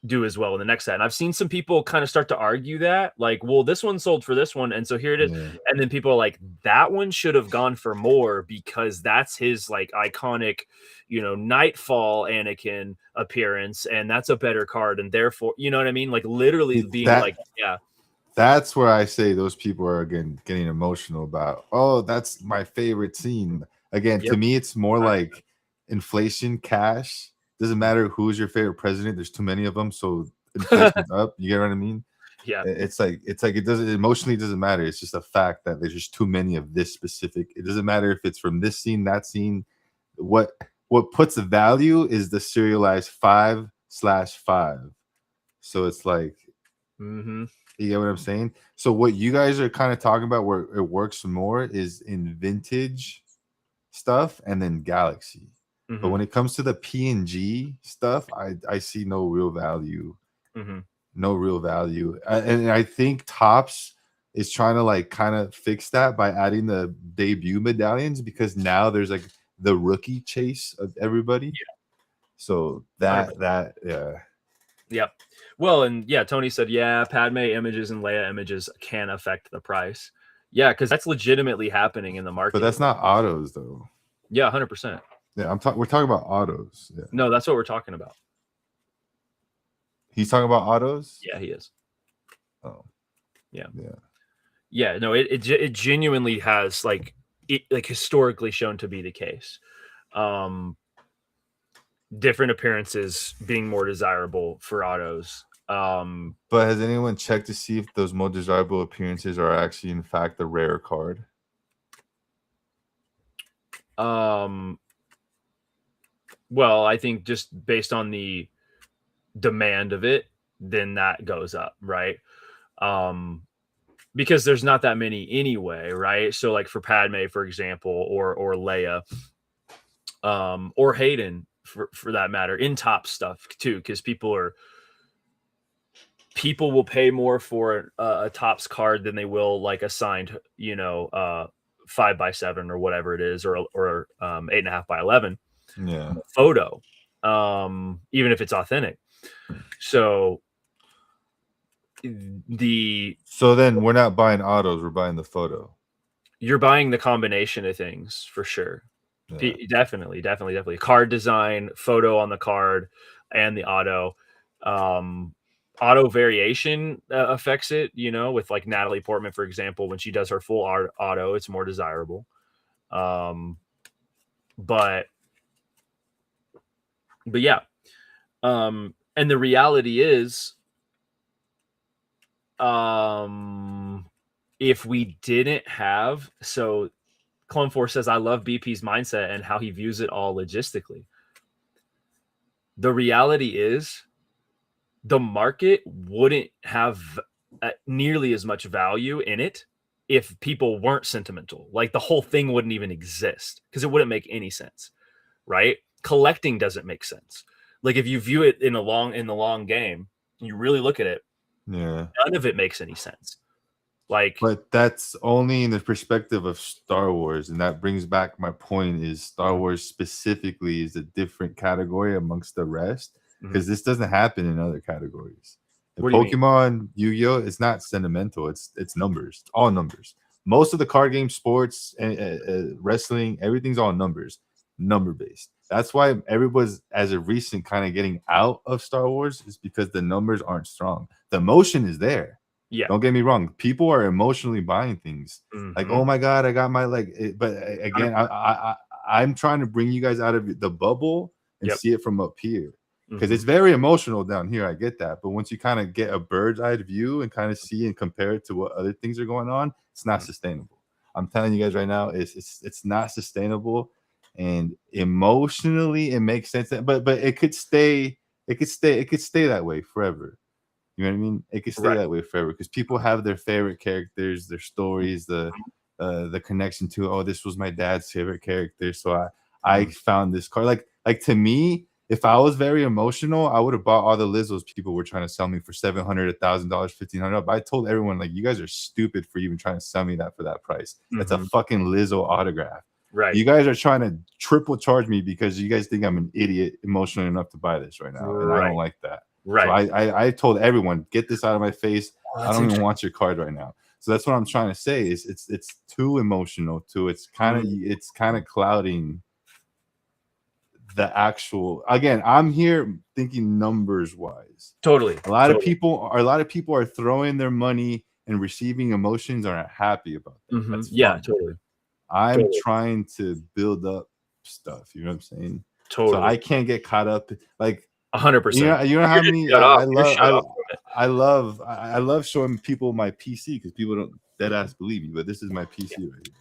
do as well in the next set. And I've seen some people kind of start to argue that, like, well, this one sold for this one, and so here it is. Yeah. And then people are like, that one should have gone for more because that's his like iconic, Nightfall Anakin appearance, and that's a better card, and therefore, you know what I mean? Like literally See, being like, yeah, that's where I say those people are again getting emotional about, oh, that's my favorite scene. Again, to yep, me, it's more like inflation cash. Doesn't matter who's your favorite president, there's too many of them. So inflation's up. You get what I mean? yeah, It's like it doesn't emotionally doesn't matter. It's just a fact that there's just too many of this specific. It doesn't matter if it's from this scene, that scene. What what puts the value is the serialized 5/5. So it's like, mm-hmm, you get what I'm saying? So what you guys are kind of talking about where it works more is in vintage stuff and then Galaxy. But mm-hmm, when it comes to the PNG stuff, I see no real value. mm-hmm. No real value. And I think Tops is trying to like kind of fix that by adding the debut medallions because now there's like the rookie chase of everybody. So 100%. that yeah. Yep. Well, and yeah, Tony said, yeah, Padme images and Leia images can affect the price. Yeah, because that's legitimately happening in the But market. that's not autos though. Yeah, 100%. Yeah, we're talking about autos. Yeah. No, that's what we're talking about. He's talking about autos? Yeah, he is. Oh. Yeah. Yeah. Yeah, no, it genuinely has like historically shown to be the case. Um Different appearances being more desirable for autos. But has anyone checked to see if those more desirable appearances are actually in fact a rare card? Um well, I think just based on the demand of it, then that goes up, right? Um because there's not that many anyway, right? So like for Padme, for example, or Leia, or Hayden for that matter, in top stuff too, because people are people will pay more for a Topps card than they will like a signed, 5x7 or whatever it is, or 8.5x11 Yeah. photo, even if it's authentic. So So then we're not buying autos, we're buying the photo. You're buying the combination of things for sure. Yeah. Definitely. Card design, photo on the card, and the auto. Auto variation affects it, with like Natalie Portman, for example, when she does her full auto, it's more desirable. But yeah. And the reality is, if we didn't have, so Clone Force says, I love BP's mindset and how he views it all logistically. The reality is, the market wouldn't have nearly as much value in it if people weren't sentimental. Like the whole thing wouldn't even exist because it wouldn't make any sense, right? Collecting doesn't make sense. Like if you view it in the long game, you really look at it, Yeah. none of it makes any sense. Like, but that's only in the perspective of Star Wars, and that brings back my point: is Star Wars specifically is a different category amongst the rest, because this doesn't happen in other categories. In what do you mean? Pokemon, Yu-Gi-Oh, it's not sentimental; it's numbers, all numbers. Most of the card game, sports, wrestling, everything's all numbers, number based. That's why everybody's, as a recent, kind of getting out of Star Wars, is because the numbers aren't strong. The emotion is there. Yeah. Don't get me wrong. People are emotionally buying things. Like, oh my God, I got my but again, I'm trying to bring you guys out of the bubble and see it from up here, because it's very emotional down here. I get that, but once you kind of get a bird's eye view and kind of see and compare it to what other things are going on, it's not sustainable. I'm telling you guys right now, it's not sustainable, and emotionally it makes sense. But it could stay that way forever. You know what I mean? It could stay that way forever because people have their favorite characters, their stories, the connection to, oh, this was my dad's favorite character, so I found this card. Like to me, if I was very emotional, I would have bought all the Lizzos people were trying to sell me for $700, $1,000, $1,500. But I told everyone, like, you guys are stupid for even trying to sell me that for that price. That's a fucking Lizzo autograph. Right. You guys are trying to triple charge me because you guys think I'm an idiot emotional enough to buy this right now, and I don't like that. Right. So I told everyone, get this out of my face. I don't even want your card right now. So that's what I'm trying to say. Is it's too emotional too. It's kind of clouding the actual. Again, I'm here thinking numbers wise. Totally. A lot of people are throwing their money and receiving emotions, aren't happy about that. That's fun. Totally. I'm trying to build up stuff. You know what I'm saying? Totally. So I can't get caught up like 100%. You know how many I love showing people my PC because people don't dead ass believe me, but this is my PC right here.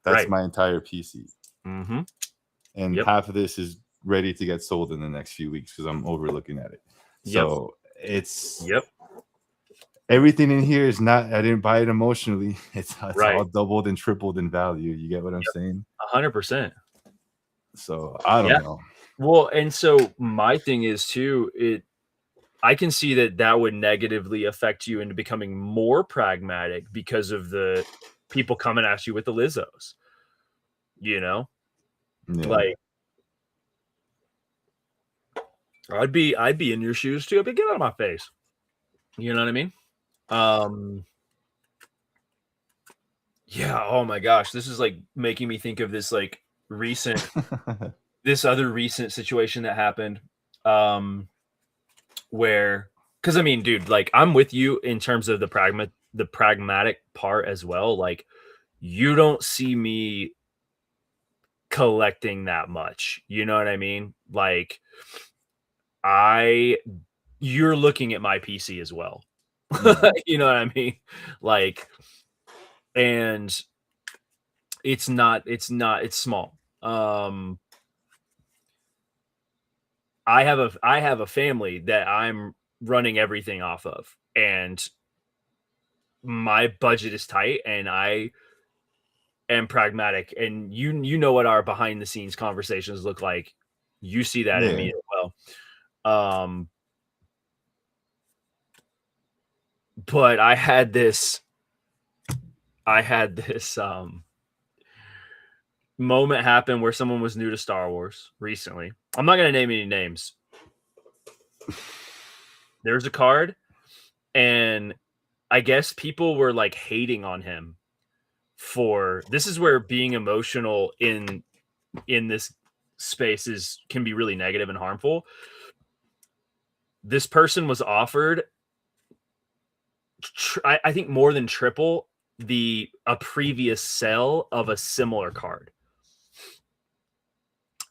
That's my entire PC. And half of this is ready to get sold in the next few weeks because I'm overlooking at it. So it's everything in here is not. I didn't buy it emotionally. It's all doubled and tripled in value. You get what I'm saying? 100%. So I don't know. Well, and so my thing is too, I can see that would negatively affect you into becoming more pragmatic because of the people coming at you with the Lizzos. Like I'd be in your shoes too. I'd be, get out of my face. You know what I mean? Yeah. Oh my gosh, this is like making me think of this like recent. This other recent situation that happened, where, because I mean, dude, like I'm with you in terms of the pragmatic part as well. Like, you don't see me collecting that much. You know what I mean? Like, you're looking at my PC as well. You know what I mean? Like, and it's small. I have a family that I'm running everything off of, and my budget is tight, and I am pragmatic. And you know what our behind the scenes conversations look like. You see that in me as well. But I had this moment happen where someone was new to Star Wars recently. I'm not going to name any names. There's a card, and I guess people were like hating on him for this is where being emotional in this space can be really negative and harmful. This person was offered I think more than triple a previous sale of a similar card,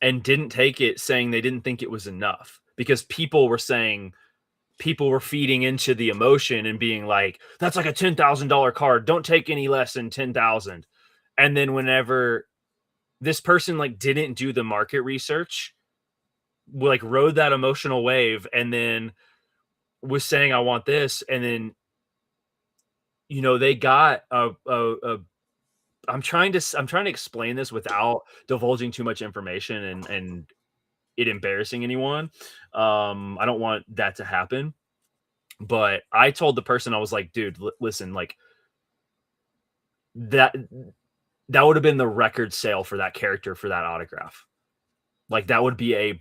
and didn't take it, saying they didn't think it was enough because people were feeding into the emotion and being like, that's like a $10,000 card, don't take any less than 10,000. And then whenever this person like didn't do the market research, like rode that emotional wave, and then was saying I want this, and then they got I'm trying to explain this without divulging too much information and it embarrassing anyone. I don't want that to happen. But I told the person, I was like, dude, listen, like that would have been the record sale for that character, for that autograph. Like that would be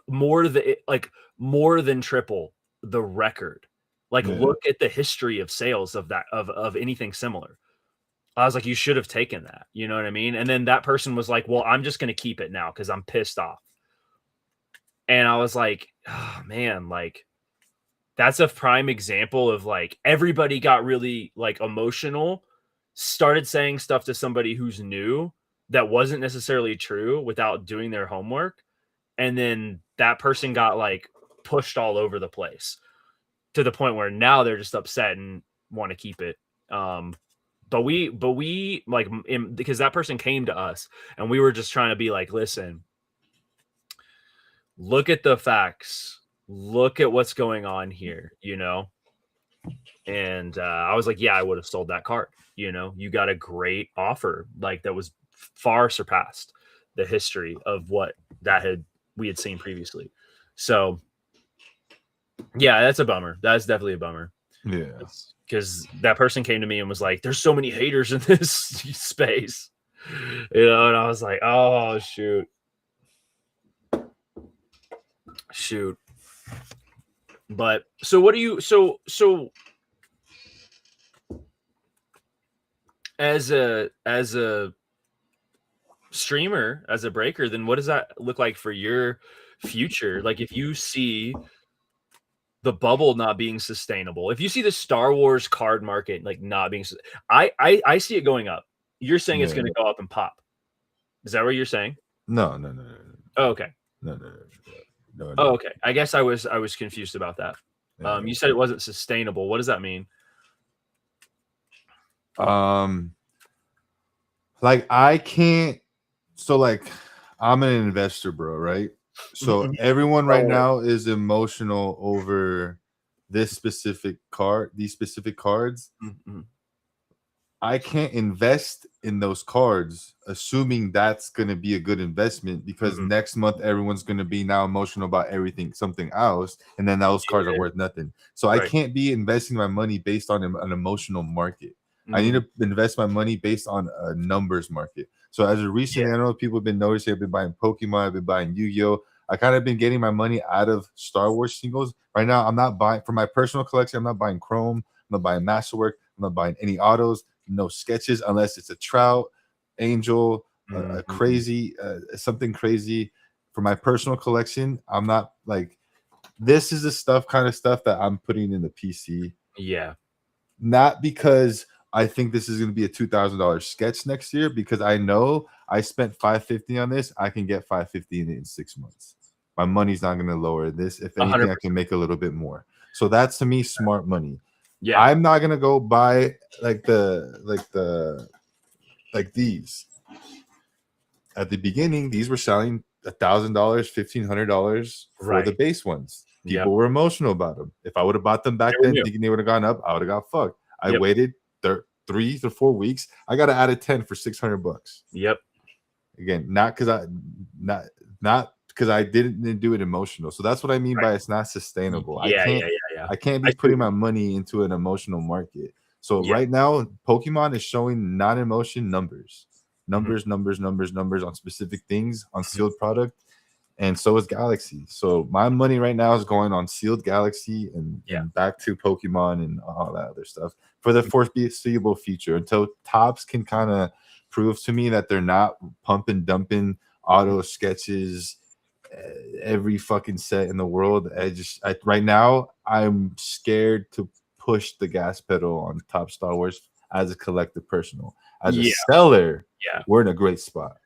more than triple the record. Like look at the history of sales of that of anything similar. I was like, you should have taken that. You know what I mean? And then that person was like, well, I'm just going to keep it now because I'm pissed off. And I was like, oh, man, like that's a prime example of like everybody got really like emotional, started saying stuff to somebody who's new that wasn't necessarily true without doing their homework. And then that person got like pushed all over the place to the point where now they're just upset and want to keep it. But we like, because that person came to us and we were just trying to be like, listen, look at the facts, look at what's going on here, And I was like, yeah, I would have sold that card. You got a great offer, like that was far surpassed the history of what we had seen previously. So yeah, that's a bummer. That's definitely a bummer. Yeah. Because that person came to me and was like, there's so many haters in this space. And I was like, oh, shoot. But so what do you, so as a streamer, as a breaker, then what does that look like for your future? Like if you see the bubble not being sustainable, if you see the Star Wars card market like not being, I see it going up. You're saying it's going to go up and pop. Is that what you're saying? No. Oh, okay. No. Oh, okay. I guess I was confused about that. You said it wasn't sustainable. What does that mean? Like I can't. So like I'm an investor, bro, right? So everyone right now is emotional over this specific card, these specific cards. I can't invest in those cards assuming that's going to be a good investment, because next month everyone's going to be now emotional about something else, and then those cards are worth nothing. So I can't be investing my money based on an emotional market. I need to invest my money based on a numbers market. So as of recently, I know people have been noticing, I've been buying Pokemon, I've been buying Yu-Gi-Oh! I kind of been getting my money out of Star Wars singles. Right now, I'm not buying, for my personal collection, I'm not buying Chrome, I'm not buying Masterwork, I'm not buying any autos, no sketches, unless it's a Trout, Angel, a crazy, something crazy. For my personal collection, I'm not like, this is the kind of stuff that I'm putting in the PC. Yeah. Not because I think this is going to be a $2,000 sketch next year, because I know I spent $550 on this. I can get $550 in 6 months. My money's not going to lower this. If anything, 100%. I can make a little bit more. So that's, to me, smart money. Yeah, I'm not going to go buy like these. At the beginning, these were selling $1,000, $1,500 for the base ones. People were emotional about them. If I would have bought them back then, thinking they would have gone up, I would have got fucked. I waited 3 to 4 weeks. I got it out of 10 for $600. Yep. Again, not because I didn't do it emotional. So that's what I mean Right. by it's not sustainable. Yeah, yeah, yeah, yeah. I can't I be see putting what my you mean. money into an emotional market. So Yeah. right now, Pokemon is showing non-emotion numbers, Mhm, numbers on specific things on mhm. sealed product, and so is Galaxy. So my money right now is going on sealed Galaxy and Yeah. back to Pokemon and all that other stuff for the foreseeable future until Tops can kind of prove to me that they're not pump and dumping auto sketches every fucking set in the world. Right now I'm scared to push the gas pedal on top Star Wars as a collective personal. As a Yeah, seller, yeah. we're in a great spot.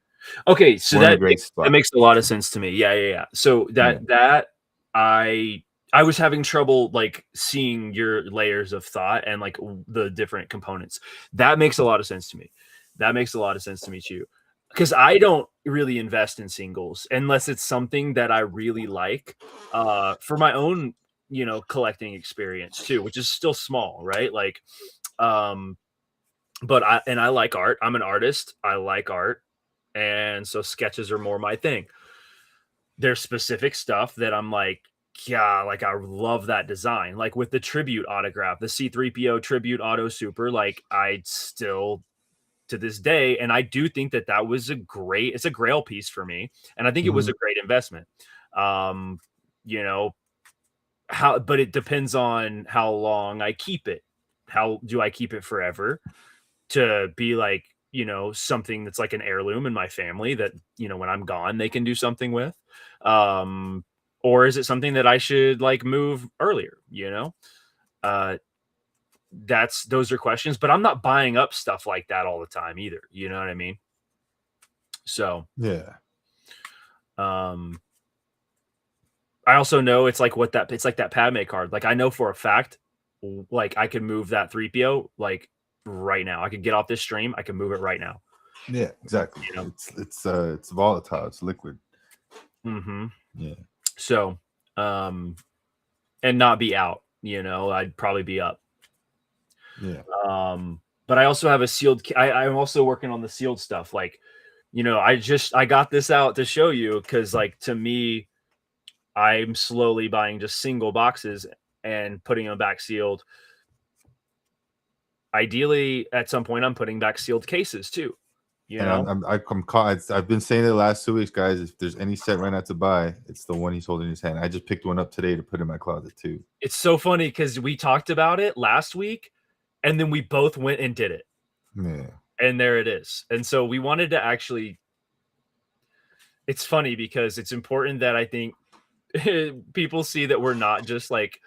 Okay, so We're in a that great spot. makes a lot of sense to me. Yeah, yeah, yeah. So Yeah. that I I was having trouble like seeing your layers of thought and like the different components. That makes a lot of sense to me. That makes a lot of sense to me too. Because I don't really invest in singles unless it's something that I really like for my own, collecting experience too, which is still small, right? Like um but I like art. I'm an artist. I like art. And so sketches are more my thing. There's specific stuff that I'm like, yeah, like I love that design. Like with the tribute autograph, the C3PO tribute auto super, like I still to this day, and I do think that that was it's a grail piece for me. And I think it was Mhm. a great investment. Um, you know, but it depends on how long I keep it. How do I keep it forever? To be like, something that's like an heirloom in my family that, when I'm gone, they can do something with. Um, or is it something that I should like move earlier, Uh, those are questions, but I'm not buying up stuff like that all the time either. You know what I mean? So, Yeah. um, I also know it's like that Padme card. Like I know for a fact, like I could move that 3PO like right now. I could get off this stream. I can move it right now. Yeah, exactly. You know? It's volatile, it's liquid. Mm-hmm. Yeah. So, and not be out, I'd probably be up. Yeah. But I also have a sealed, I'm also working on the sealed stuff. Like, I got this out to show you because, like, to me, I'm slowly buying just single boxes and putting them back sealed. Ideally, at some point, I'm putting back sealed cases too, you And know? I'm caught. I've been saying it the last 2 weeks, guys. If there's any set right now to buy, it's the one he's holding in his hand. I just picked one up today to put in my closet too. It's so funny because we talked about it last week and then we both went and did it. Yeah. And there it is. And so we wanted to actually, it's funny because it's important that I think people see that we're not just like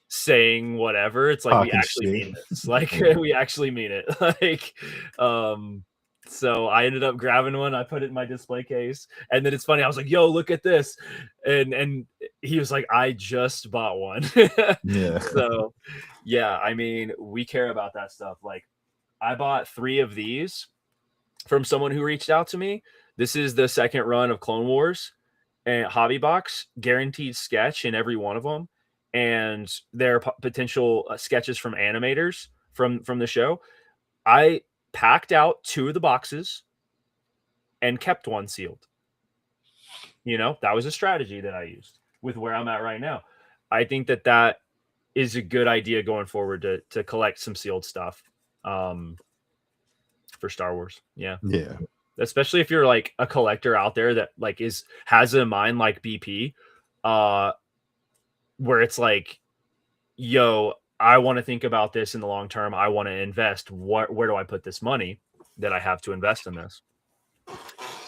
saying whatever. It's like we Talking actually shit. mean this. Like Yeah. we actually mean it. Like so I ended up grabbing one, I put it in my display case, and then it's funny, I was like, yo, look at this. And he was like, I just bought one. Yeah. So yeah, I mean, we care about that stuff. Like I bought 3 of these from someone who reached out to me. This is the second run of Clone Wars and Hobby Box, guaranteed sketch in every one of them, and their potential sketches from animators from the show. I packed out 2 of the boxes and kept one sealed. That was a strategy that I used with where I'm at right now. I think that is a good idea going forward to collect some sealed stuff for Star Wars. Yeah. Yeah. Especially if you're like a collector out there that like has a mind like BP, where it's like, yo, I want to think about this in the long term. I want to invest. Where do I put this money that I have to invest in this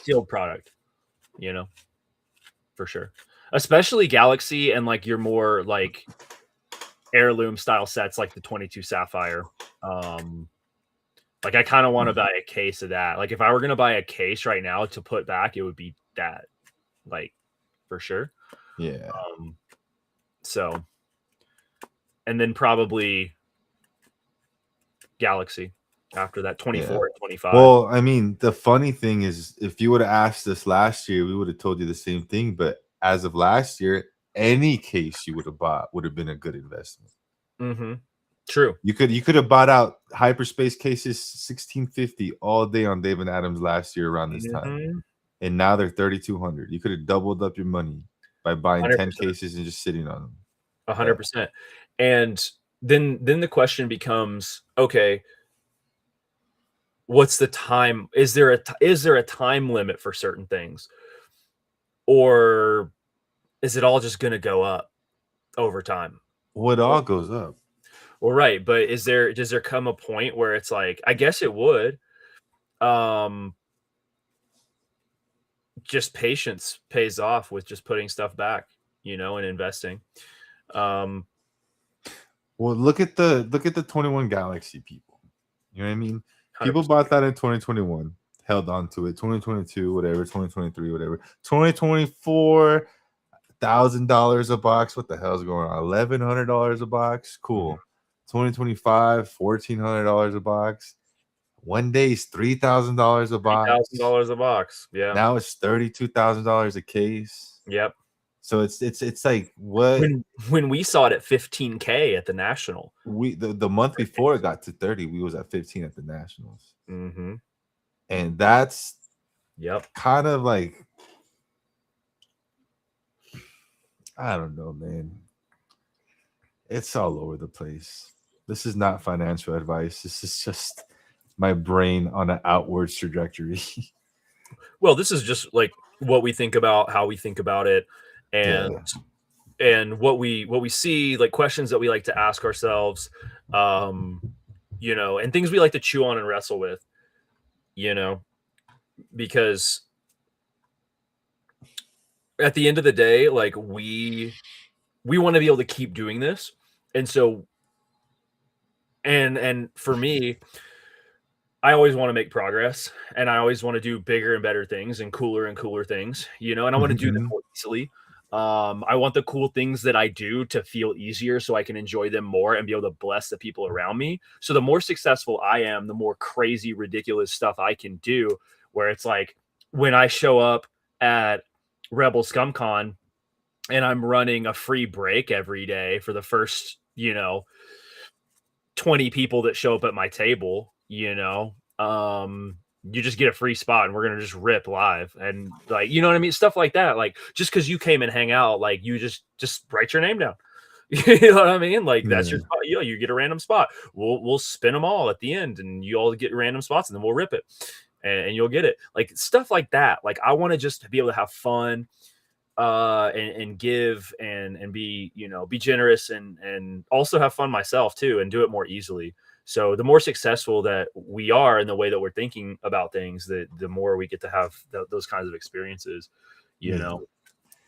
sealed product? For sure. Especially Galaxy and like your more like heirloom style sets like the 22 Sapphire. Like I kind of want to buy a case of that. Like if I were gonna buy a case right now to put back, it would be that, like for sure. Yeah. So, and then probably Galaxy after that 24 Yeah. and 25. Well, I mean, the funny thing is, if you would have asked us last year, we would have told you the same thing. But as of last year, any case you would have bought would have been a good investment. Mm-hmm. True. You could have bought out hyperspace cases 1650 all day on David Adams last year around this time. and now they're 3,200. You could have doubled up your money by buying 10 100%. cases and just sitting on them. 100%. And then the question becomes, okay, what's the time? Is there a time limit for certain things, or is it all just going to go up over time? Well, it all goes up. Well, right, but does there come a point where it's like, I guess it would, just patience pays off with just putting stuff back, and investing. Well, look at the 21 Galaxy people. You know what I mean? 100%. People bought that in 2021, held on to it. 2022, whatever. 2023, whatever. 2024, $1,000 a box. What the hell's going on? $1,100 a box. Cool. 2025, $1,400 a box. One day's $3,000 a box. $3,000 a box. Yeah. Now it's $32,000 a case. Yep. So it's like what when we saw it at $15K at the National. The month before it got to 30, we was at 15 at the Nationals. Mm-hmm. And that's kind of like, I don't know, man. It's all over the place. This is not financial advice. This is just my brain on an outwards trajectory. Well, this is just like what we think about, how we think about it, and what we see, like questions that we like to ask ourselves, and things we like to chew on and wrestle with, because at the end of the day, like we want to be able to keep doing this. And so, and for me, I always want to make progress, and I always want to do bigger and better things and cooler things, and I want to do them more easily. I want the cool things that I do to feel easier so I can enjoy them more and be able to bless the people around me. So the more successful I am, the more crazy, ridiculous stuff I can do, where it's like when I show up at Rebel ScumCon and I'm running a free break every day for the first, 20 people that show up at my table, you just get a free spot and we're going to just rip live. And like, you know what I mean? Stuff like that. Like just cause you came and hang out, like you just write your name down. You know what I mean? Like that's your spot. You get a random spot. We'll spin them all at the end and you all get random spots and then we'll rip it and you'll get it. Like stuff like that. Like I want to just be able to have fun, and give and be, be generous and also have fun myself too, and do it more easily. So the more successful that we are in the way that we're thinking about things, the more we get to have those kinds of experiences, you know?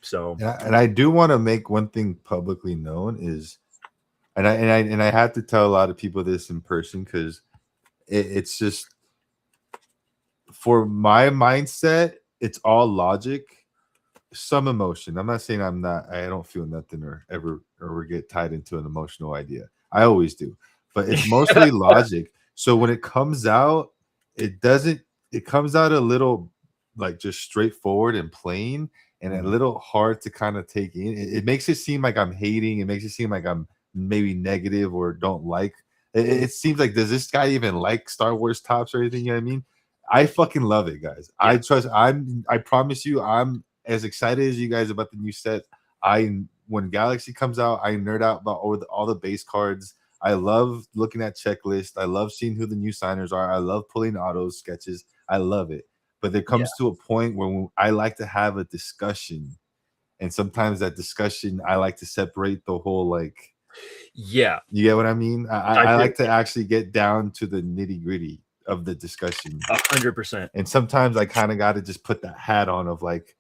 So, and I do want to make one thing publicly known is, and I had to tell a lot of people this in person, because it's just, for my mindset, it's all logic, some emotion. I'm not saying I don't feel nothing or get tied into an emotional idea. I always do, but it's mostly logic. So when it comes out, it comes out a little like just straightforward and plain, and a little hard to kind of take in. It makes it seem like I'm hating. It makes it seem like I'm maybe negative or don't like. It seems like, does this guy even like Star Wars tops or anything? You know what I mean? I fucking love it, guys. Yeah. I promise you, I'm as excited as you guys about the new set. When Galaxy comes out, I nerd out about all the base cards. I love looking at checklists. I love seeing who the new signers are. I love pulling autos, sketches. I love it. But there comes to a point where I like to have a discussion. And sometimes that discussion, I like to separate the whole, like, you get what I mean? I like to actually get down to the nitty gritty of the discussion. 100%. And sometimes I kind of got to just put that hat on of like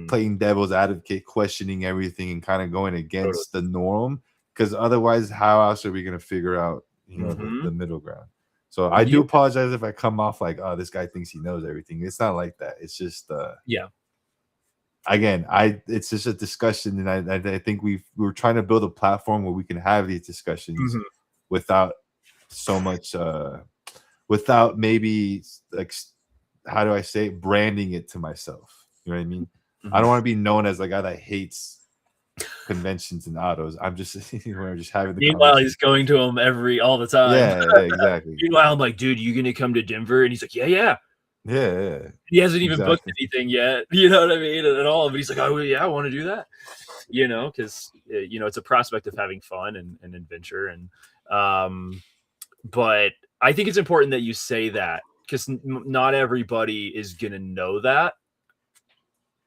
playing devil's advocate, questioning everything and kind of going against the norm. Because otherwise, how else are we going to figure out, the middle ground? So I do apologize if I come off like, oh, this guy thinks he knows everything. It's not like that. It's just, again, it's just a discussion, and I think we're trying to build a platform where we can have these discussions without so much, without maybe, like, how do I say it? Branding it to myself. You know what I mean? I don't want to be known as the guy that hates conventions and autos. I'm just we're just having the meanwhile he's going to them all the time. Yeah, exactly. Meanwhile I'm like, dude, you gonna come to Denver? And he's like, yeah. Yeah. He hasn't even booked Exactly. anything yet. You know what I mean? At all. But he's like, oh yeah, I want to do that. You know, because it's a prospect of having fun and adventure. And but I think it's important that you say that because not everybody is gonna know that.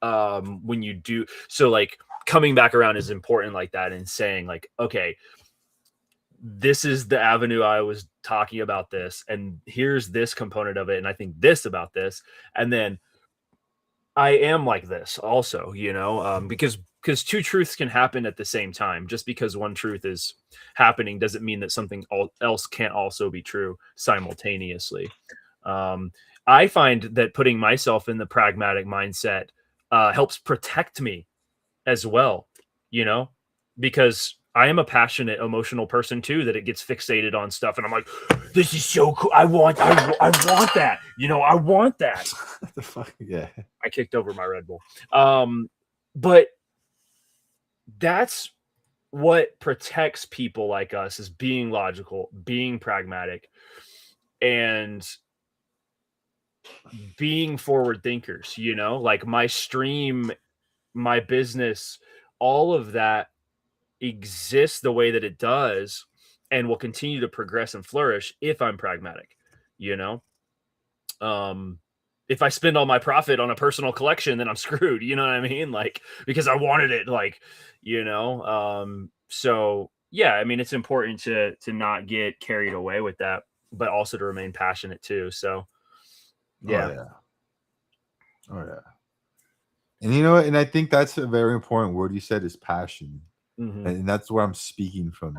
When you do so, like coming back around is important like that, and saying like, okay, this is the avenue I was talking about this, and here's this component of it, and I think this about this, and then I am like this also, because two truths can happen at the same time. Just because one truth is happening doesn't mean that something else can't also be true simultaneously. Um, I find that putting myself in the pragmatic mindset helps protect me as well, you know, because I am a passionate, emotional person too, that it gets fixated on stuff. And I'm like, this is so cool. I want that. I want that. What the fuck? Yeah. I kicked over my Red Bull. But that's what protects people like us is being logical, being pragmatic, and being forward thinkers, like my stream, my business, all of that exists the way that it does and will continue to progress and flourish if I'm pragmatic, you know? If I spend all my profit on a personal collection, then I'm screwed, you know what I mean? Like, because I wanted it, so yeah, I mean, it's important to not get carried away with that, but also to remain passionate too. So Oh yeah. yeah. Oh yeah. And you know what? And I think that's a very important word you said is passion. Mhm. And that's where I'm speaking from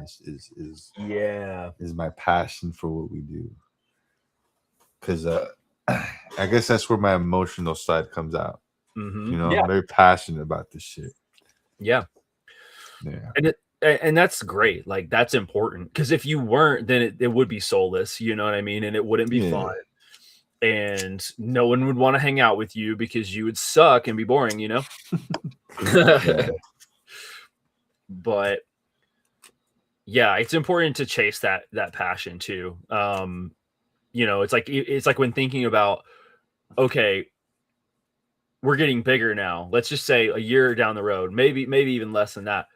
Yeah. is my passion for what we do. Because I guess that's where my emotional side comes out. Yeah. I'm very passionate about this shit. Yeah. Yeah. And that's great. Like that's important because if you weren't, then it would be soulless. You know what I mean? And it wouldn't be Yeah. fun. And no one would want to hang out with you because you would suck and be boring. Yeah. But yeah, it's important to chase that passion too. It's like when thinking about, okay, we're getting bigger now. Let's just say a year down the road, maybe even less than that.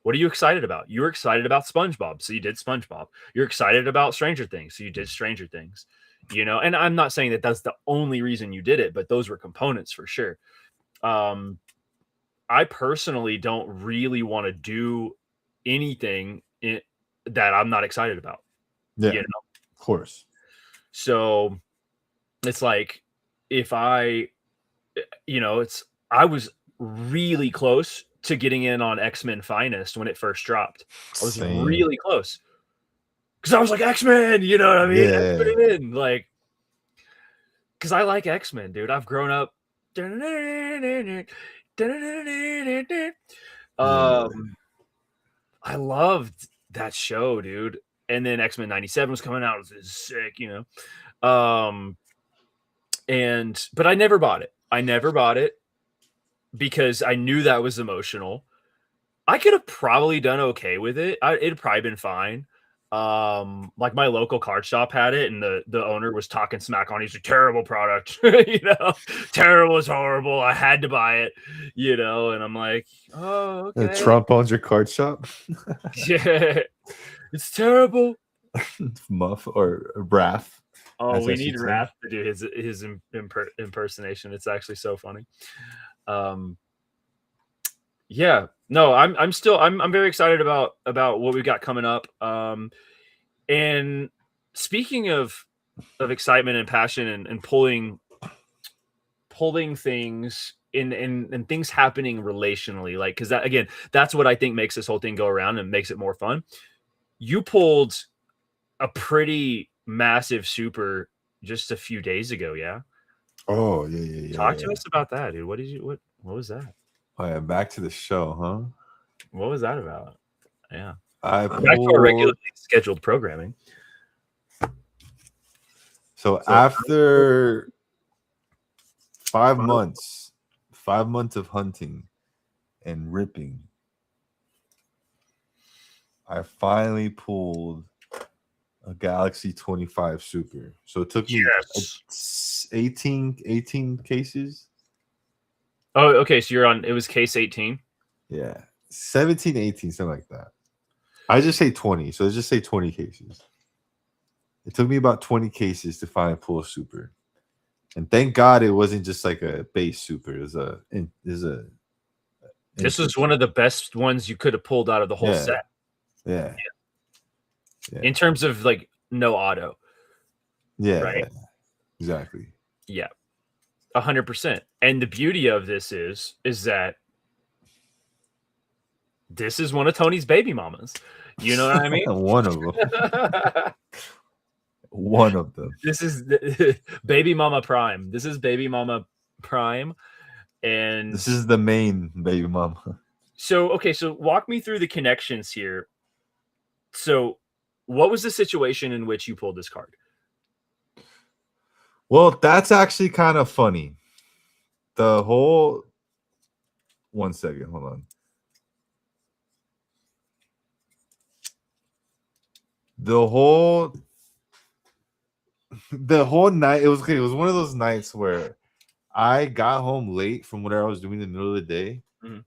What are you excited about? You were excited about SpongeBob, so you did SpongeBob. You're excited about Stranger Things, so you did Stranger Things. And I'm not saying that that's the only reason you did it, but those were components for sure. I personally don't really want to do anything that I'm not excited about. Yeah. Of course. So it's like if I was really close to getting in on X-Men Finest when it first dropped. I was Same. really close. Because I was like, X-Men, you know what I mean? Yeah. X-Men, like, because I like X-Men, dude. I've grown up. I loved that show, dude. And then X-Men 97 was coming out. It was sick, but I never bought it. I never bought it because I knew that was emotional. I could have probably done okay with it. It'd probably been fine. Like my local card shop had it, and the owner was talking smack on. He's a terrible product, terrible is horrible. I had to buy it, and I'm like, oh, okay. Trump owns your card shop. Yeah, it's terrible. Muff or Braff. Oh, we need Raph to do his impersonation. It's actually so funny. Yeah, no, I'm very excited about what we've got coming up. And speaking of excitement and passion and pulling things in things happening relationally, like, because that, again, that's what I think makes this whole thing go around and makes it more fun. You pulled a pretty massive super just a few days ago. Yeah. Oh yeah. Talk to us about that, dude. What was that? Oh yeah, back to the show, huh? What was that about? Yeah. I Back to our regularly scheduled programming. So after 5 months of hunting and ripping, I finally pulled a Galaxy 25 Super. So it took me 18 cases. Oh, okay. So you're on. It was case 18. Yeah, 17, 18, something like that. I just say 20, so let's just say 20 cases. It took me about 20 cases to finally pull a super, and thank God it wasn't just like a base super. It was a. This was one of the best ones you could have pulled out of the whole set. Yeah. In terms of like no auto. Yeah. Right. Yeah, exactly. Yeah. 100%. And the beauty of this is that this is one of Tony's baby mamas. You know what I mean? One of them. One of them. This is baby mama prime. This is baby mama prime. And this is the main baby mama. So, okay. So walk me through the connections here. So what was the situation in which you pulled this card? Well, that's actually kind of funny. The whole 1 second, hold on. The whole night, it was one of those nights where I got home late from whatever I was doing in the middle of the day,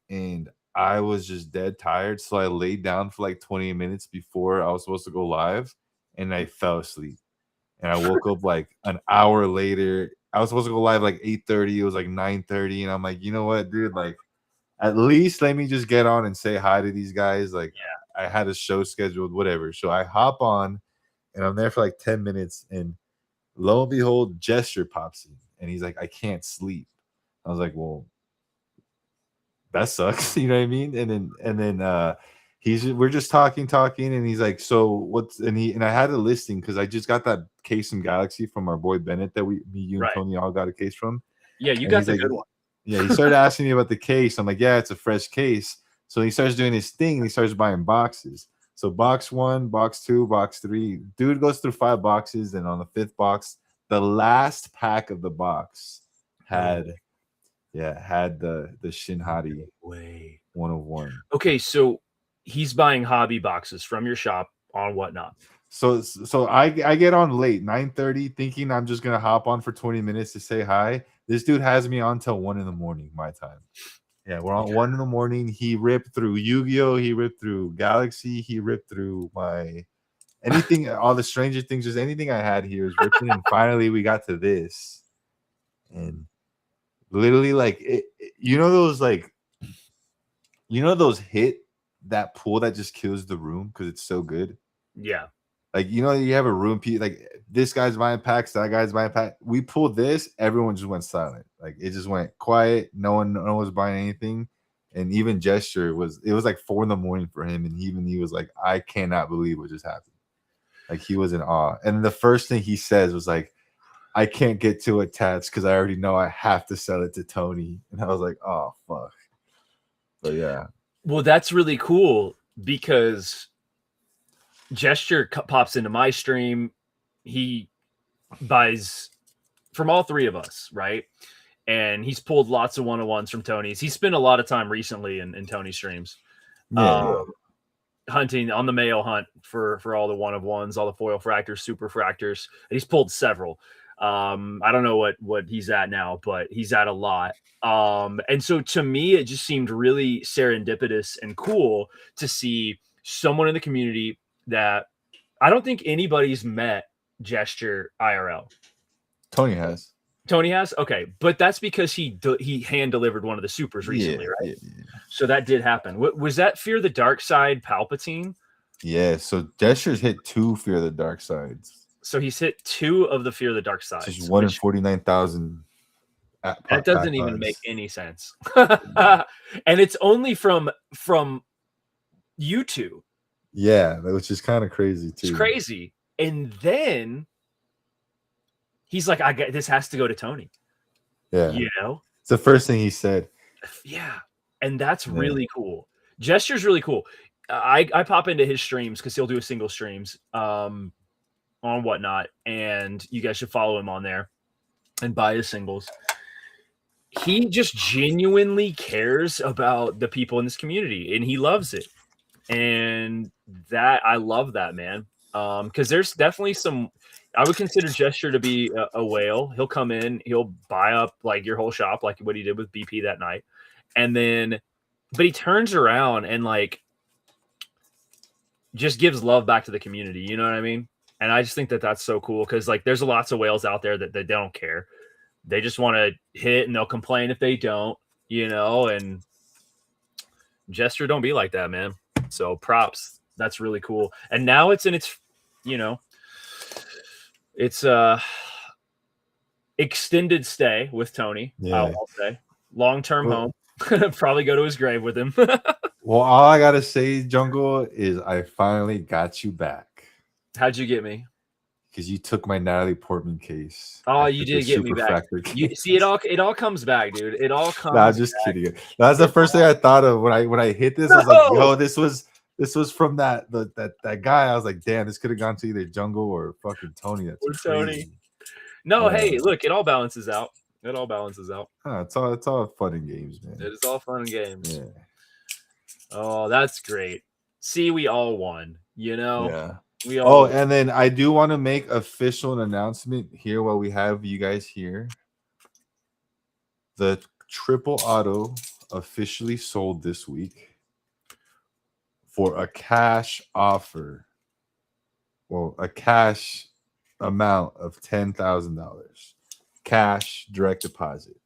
and I was just dead tired. So I laid down for like 20 minutes before I was supposed to go live, and I fell asleep. And I woke up like an hour later. I was supposed to go live like 8:30. It was like 9:30, and I'm like, you know what, dude? Like, at least let me just get on and say hi to these guys. Like, I had a show scheduled, whatever. So I hop on, and I'm there for like 10 minutes, and lo and behold, Gesture pops in, and he's like, I can't sleep. I was like, well, that sucks. You know what I mean? And then we're just talking, and he's like, so what's, and I had a listing because I just got that case from Galaxy from our boy Bennett that me, you, and Tony all got a case from. Yeah, you got the good one. Yeah, he started asking me about the case. I'm like, yeah, it's a fresh case. So he starts doing his thing, and he starts buying boxes. So box 1, box 2, box 3. Dude goes through 5 boxes, and on the 5th box, the last pack of the box had the Shinhari 101. Okay, so he's buying hobby boxes from your shop on Whatnot. So I get on late, 9:30, thinking I'm just gonna hop on for 20 minutes to say hi. This dude has me on till 1 a.m. my time. Yeah, we're on 1 a.m. He ripped through Yu-Gi-Oh! He ripped through Galaxy. He ripped through anything, all the Stranger Things, just anything I had here is ripping. And finally, we got to this, and literally, like, those hit that pool that just kills the room because it's so good. Yeah. Like, you have a room, like this guy's buying packs, that guy's buying packs. We pulled this, everyone just went silent. Like, it just went quiet. No one was buying anything. And even Gesture it was like 4 a.m. for him. And he was like, I cannot believe what just happened. Like, he was in awe. And the first thing he says was like, I can't get too attached because I already know I have to sell it to Tony. And I was like, oh, fuck. But yeah. Well, that's really cool because Gesture pops into my stream. He buys from all 3 of us, right? And he's pulled lots of 101s from Tony's. He spent a lot of time recently in Tony's streams. Hunting on the mail hunt for all the 101s, all the foil fractors, super fractors. And he's pulled several. I don't know what he's at now, but he's at a lot. And so to me, it just seemed really serendipitous and cool to see someone in the community that I don't think anybody's met Gesture IRL. Tony has. Okay, but that's because he hand delivered one of the supers recently, right? Yeah. So that did happen. Was that Fear the Dark Side Palpatine? Yeah. So Gesture's hit 2 Fear the Dark Sides. So he's hit 2 of the Fear the Dark Sides. Just 1 in 49,000. That doesn't even make any sense. And it's only from YouTube. Yeah, which is kind of crazy too. It's crazy. And then he's like, this has to go to Tony. Yeah. It's the first thing he said. Yeah. And that's really cool. Gesture's really cool. I pop into his streams because he'll do a single streams on Whatnot. And you guys should follow him on there and buy his singles. He just genuinely cares about the people in this community and he loves it. And I love that, man. Because there's definitely some, I would consider Gesture to be a whale. He'll come in, he'll buy up like your whole shop, like what he did with BP that night, and then, but he turns around and like just gives love back to the community. You know what I mean? And I just think that that's so cool because like there's lots of whales out there that they don't care. They just want to hit and they'll complain if they don't, you know. And Gesture don't be like that, man. So props. That's really cool. And now it's in its, you know, it's extended stay with Tony. Yeah. I'll say long-term Well, home. Probably go to his grave with him. well, all I gotta say, Jungle, is I finally got you back How'd you get me? because you took my Natalie Portman case. Oh, I you took your did get me back. Superfractor You case. see, it all comes back, dude. It all comes. Nah, I'm just back. kidding. That's the first thing I thought of when I hit this. I was like, yo, this was from that guy. I was like, damn, this could have gone to either Jungle or fucking Tony. That's Or Tony. crazy. No, hey, look, it all balances out. It all balances out. It's all fun and games, man. It is all fun and games. Yeah. Oh, that's great. See, we all won. You know. Yeah. We all. Oh, and then I do want to make official announcement here while we have you guys here. The triple auto officially sold this week for a cash offer. Well, a cash amount of $10,000. Cash direct deposit.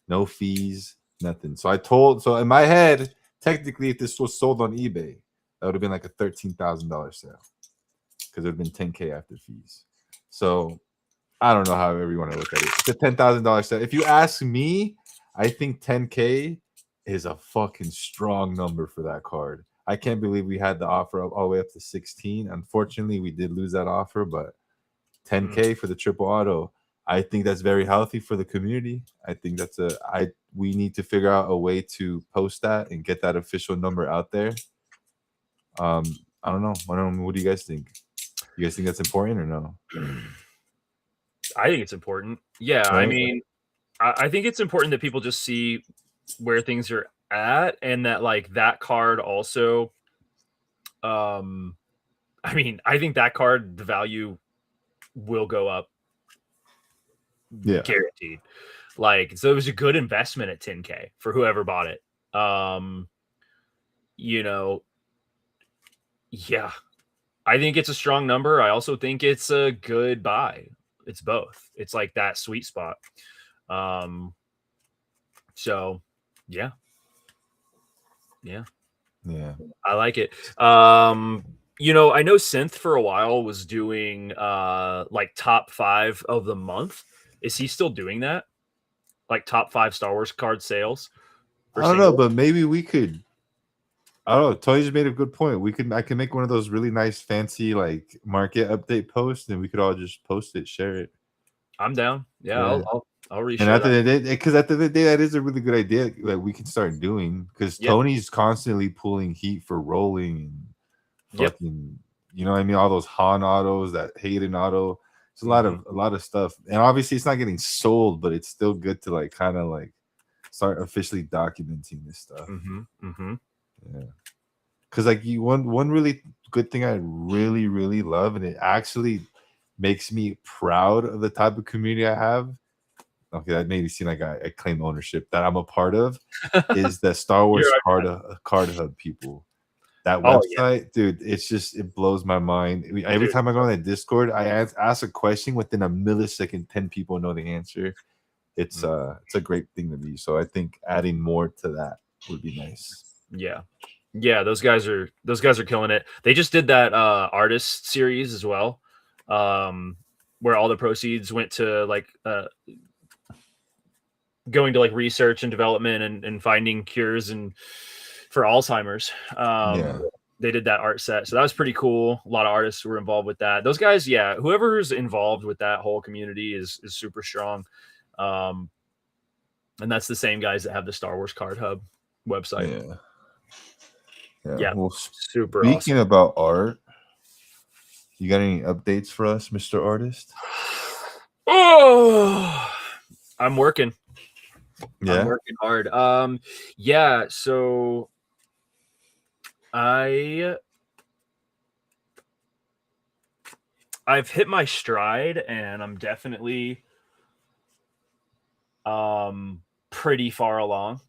No fees, nothing. So in my head, technically, if this was sold on eBay, that would have been like a $13,000 sale. Because it would have been $10K after fees. So I don't know how everyone to look at it. It's a $10,000 set. If you ask me, I think $10K is a fucking strong number for that card. I can't believe we had the offer all the way up to 16. Unfortunately, we did lose that offer, but $10K for the triple auto, I think that's very healthy for the community. I think we need to figure out a way to post that and get that official number out there. I don't know. What do you guys think? You guys think that's important or no? I think it's important. Yeah, right? I mean, I think it's important that people just see where things are at, and that like that card also. I mean, I think that card, the value will go up. Yeah, guaranteed. Like, so it was a good investment at 10K for whoever bought it. You know, yeah. I think it's a strong number. I also think it's a good buy. It's both. It's like that sweet spot. So yeah. I like it. You know, I know Synth for a while was doing like top 5 of the month. Is he still doing that? Like top 5 Star Wars card sales? I don't know, but maybe we could. I don't know. Tony just made a good point. I can make one of those really nice, fancy like market update posts, and we could all just post it, share it. I'm down. Yeah. I'll reshare. And at the end of the day, because at the end of the day, that is a really good idea that we can start doing. Because Tony's constantly pulling heat for rolling and fucking, you know what I mean? All those Han autos, that Hayden auto. It's a lot of stuff. And obviously it's not getting sold, but it's still good to like kind of like start officially documenting this stuff. Yeah. Because like one really good thing I really, really love, and it actually makes me proud of the type of community I have. Okay, that made me seem like I claim ownership that I'm a part of. Is the Star Wars card hub people? That website, dude, it blows my mind. Every time I go on that Discord, I ask a question within a millisecond, 10 people know the answer. It's a great thing to be. So I think adding more to that would be nice. Yeah, those guys are killing it. They just did that artist series as well, where all the proceeds went to like going to like research and development and finding cures and for Alzheimer's. They did that art set, so that was pretty cool. A lot of artists were involved with that. Those guys, whoever's involved with that whole community is super strong. And that's the same guys that have the Star Wars Card Hub website. Yeah. Well, super speaking awesome. about art, you got any updates for us, Mr. Artist? Oh, I'm working. Yeah. I'm working hard. So I I've hit my stride, and I'm definitely pretty far along.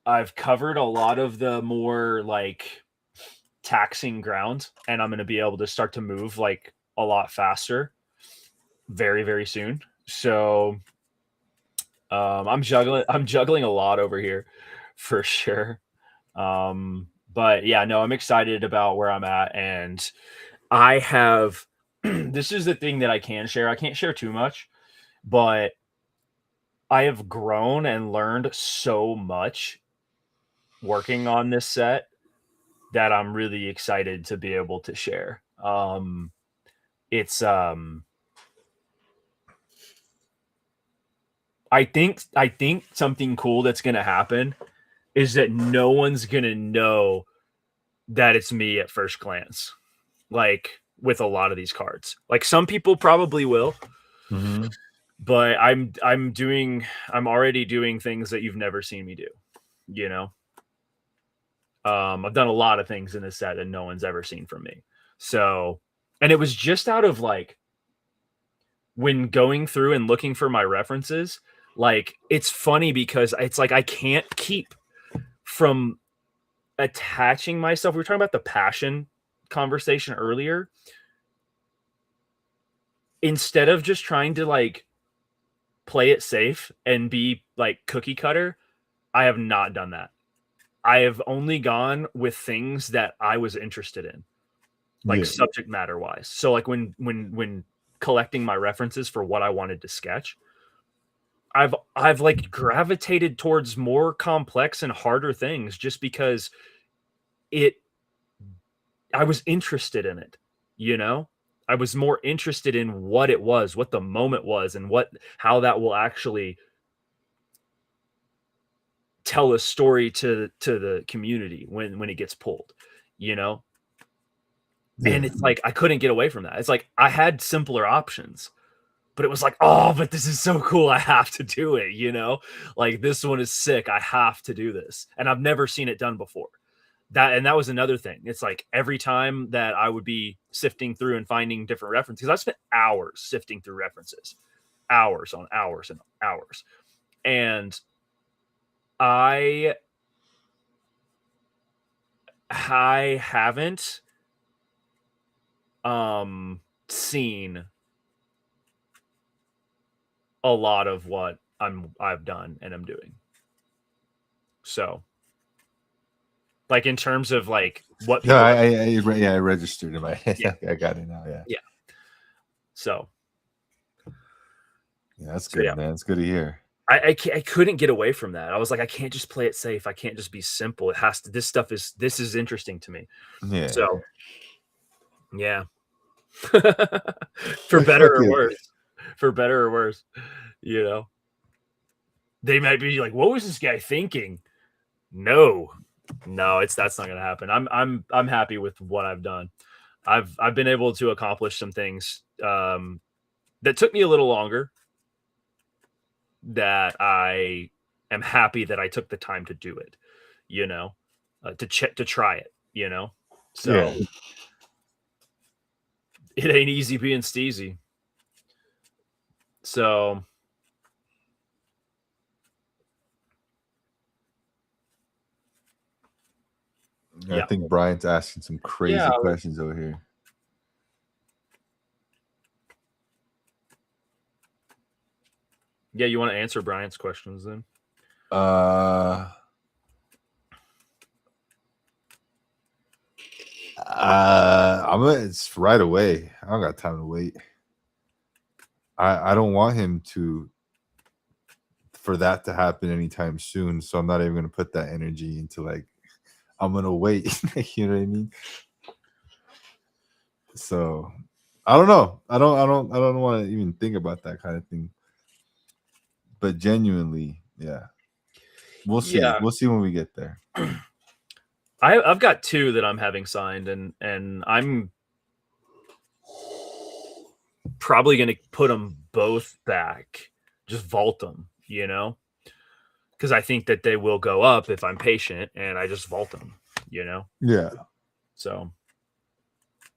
I've covered a lot of the more like taxing ground, and I'm going to be able to start to move like a lot faster very, very soon. So I'm juggling a lot over here for sure. But yeah, no, I'm excited about where I'm at, and I have this is the thing that I can share. I can't share too much, but I have grown and learned so much working on this set that I'm really excited to be able to share. It's I think something cool that's going to happen is that no one's going to know that it's me at first glance. Like with a lot of these cards. Like some people probably will, but I'm already doing things that you've never seen me do, you know. I've done a lot of things in this set that no one's ever seen from me. So, and it was just out of like when going through and looking for my references, like it's funny because it's like I can't keep from attaching myself. We were talking about the passion conversation earlier. Instead of just trying to like play it safe and be like cookie cutter, I have not done that. I have only gone with things that I was interested in, like subject matter wise. So like when collecting my references for what I wanted to sketch, I've like gravitated towards more complex and harder things just because I was interested in it, you know? I was more interested in what it was, what the moment was, and how that will actually tell a story to the community when it gets pulled, you know? And it's like I couldn't get away from that. It's like I had simpler options, but it was like, oh, but this is so cool. I have to do it, you know? Like this one is sick. I have to do this. And I've never seen it done before. That was another thing. It's like every time that I would be sifting through and finding different references, because I spent hours sifting through references, hours on hours and hours. And I haven't seen a lot of what I've done and I'm doing. So like in terms of like what people I registered in my head. Yeah. I got it now. Yeah. So yeah, that's good, man. It's good to hear. I couldn't get away from that. I was like, I can't just play it safe. I can't just be simple. It has to. This is interesting to me. Yeah. So yeah, for better or worse. For better or worse, you know. They might be like, "What was this guy thinking?" No, that's not gonna happen. I'm happy with what I've done. I've been able to accomplish some things that took me a little longer. That I am happy that I took the time to do it, you know, to try it, you know. So it ain't easy being steezy. So I think Brian's asking some crazy questions over here. Yeah, you want to answer Brian's questions then? It's right away. I don't got time to wait. I don't want him for that to happen anytime soon. So I'm not even gonna put that energy into like I'm gonna wait. You know what I mean? So I don't know. I don't want to even think about that kind of thing. But genuinely, yeah. We'll see. Yeah. We'll see when we get there. I've got 2 that I'm having signed, and I'm probably going to put them both back, just vault them, you know, because I think that they will go up if I'm patient and I just vault them, you know. Yeah. So,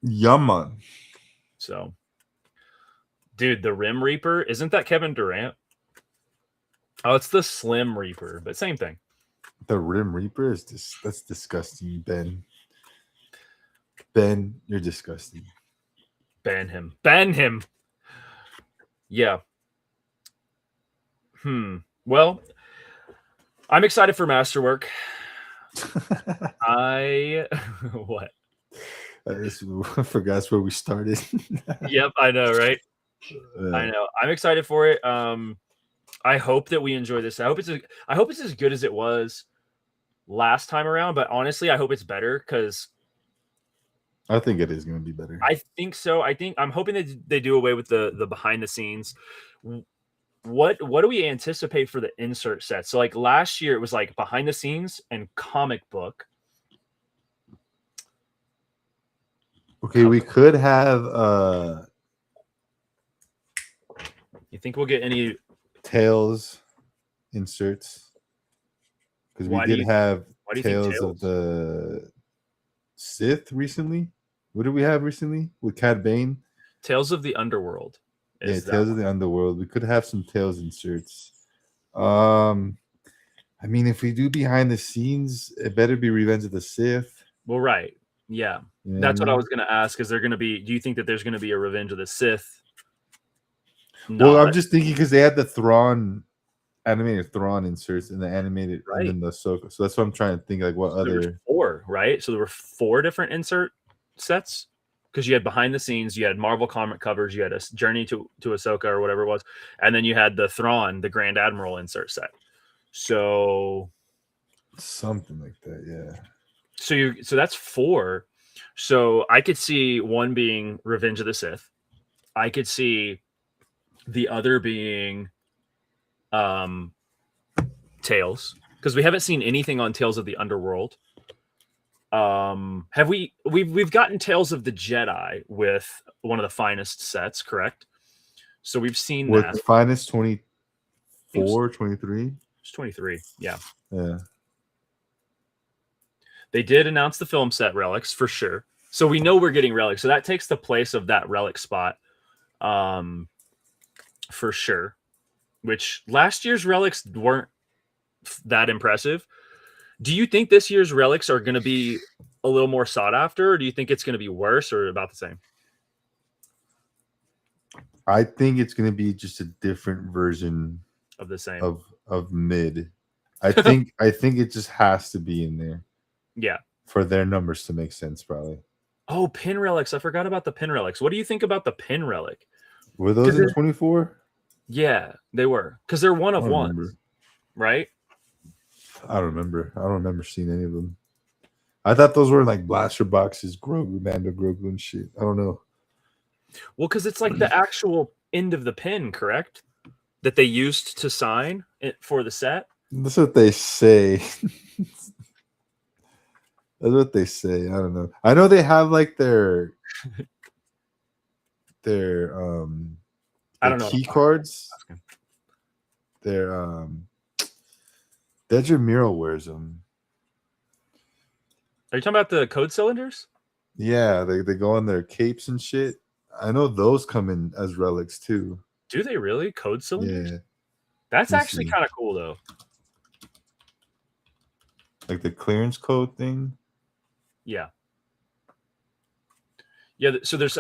Yaman. So, dude, the Rim Reaper, isn't that Kevin Durant? Oh, it's the Slim Reaper, but same thing. The Rim Reaper is that's disgusting, Ben. Ben, you're disgusting. Ban him. Ban him. Yeah. Well, I'm excited for Masterwork. What? I forgot where we started. Yep, I know, right? I know. I'm excited for it. I hope that we enjoy this. I hope it's as good as it was last time around, but honestly, I hope it's better because I think it is going to be better. I think so. I'm hoping that they do away with the behind the scenes. What do we anticipate for the insert set? So like last year it was like behind the scenes and comic book. Okay, we could have you think we'll get any Tails inserts? Because we did have Tales of the Sith recently. What did we have recently with Cad Bane? Tales of the Underworld. Yeah, Tales of the Underworld. We could have some Tales inserts. I mean, if we do behind the scenes, it better be Revenge of the Sith. Well, right. Yeah. That's what I was going to ask. Is there going to be, do you think that there's going to be a Revenge of the Sith? Well, I'm just thinking because they had the Thrawn, animated Thrawn inserts in the animated, right. And then the Ahsoka. So that's what I'm trying to think, like what other. There were 4, right? So there were 4 different insert sets because you had behind the scenes, you had Marvel comic covers, you had a Journey to Ahsoka or whatever it was, and then you had the Thrawn, the Grand Admiral insert set. So something like that, yeah. So that's 4. So I could see one being Revenge of the Sith. I could see the other being Tales, because we haven't seen anything on Tales of the Underworld. Have we've gotten Tales of the Jedi with one of the finest sets, correct? So we've seen with that. The finest 24, 23. It's 23, yeah. Yeah. They did announce the film set relics for sure. So we know we're getting relics. So that takes the place of that relic spot. For sure. Which last year's relics weren't that impressive. Do you think this year's relics are going to be a little more sought after, or do you think it's going to be worse or about the same? I think it's going to be just a different version of the same of mid. I think it just has to be in there. Yeah. For their numbers to make sense, probably. Oh, pin relics. I forgot about the pin relics. What do you think about the pin relic? Were those in 24? Yeah, they were. Because they're one of ones. Right? I don't remember. I don't remember seeing any of them. I thought those were like blaster boxes, Grogu, Mando Grogu and shit. I don't know. Well, because it's like the actual end of the pin, correct? That they used to sign it for the set. That's what they say. That's what they say. I don't know. I know they have like their I don't know, key cards. Their Dedra Mural wears them. Are you talking about the code cylinders? Yeah, they go on their capes and shit. I know those come in as relics too. Do they really? Code cylinders? Yeah. That's actually kind of cool though. Like the clearance code thing? Yeah. Yeah, so there's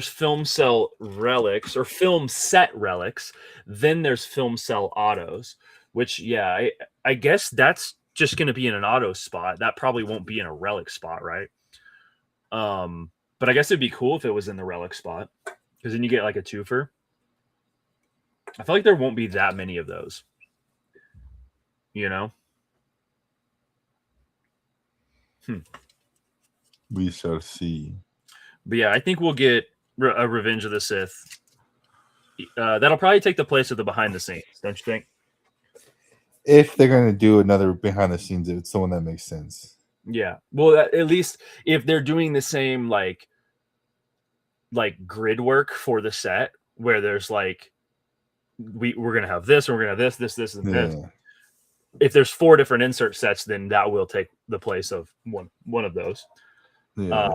film cell relics or film set relics. Then there's film cell autos, which, yeah, I guess that's just going to be in an auto spot. That probably won't be in a relic spot, right? But I guess it'd be cool if it was in the relic spot because then you get like a twofer. I feel like there won't be that many of those, you know? We shall see. But yeah, I think we'll get a Revenge of the Sith. That'll probably take the place of the behind the scenes, don't you think? If they're going to do another behind the scenes, if it's someone that makes sense. Yeah. Well, at least if they're doing the same like grid work for the set where there's like we're going to have this, and we're going to have this, and this. If there's 4 different insert sets, then that will take the place of one of those. Yeah.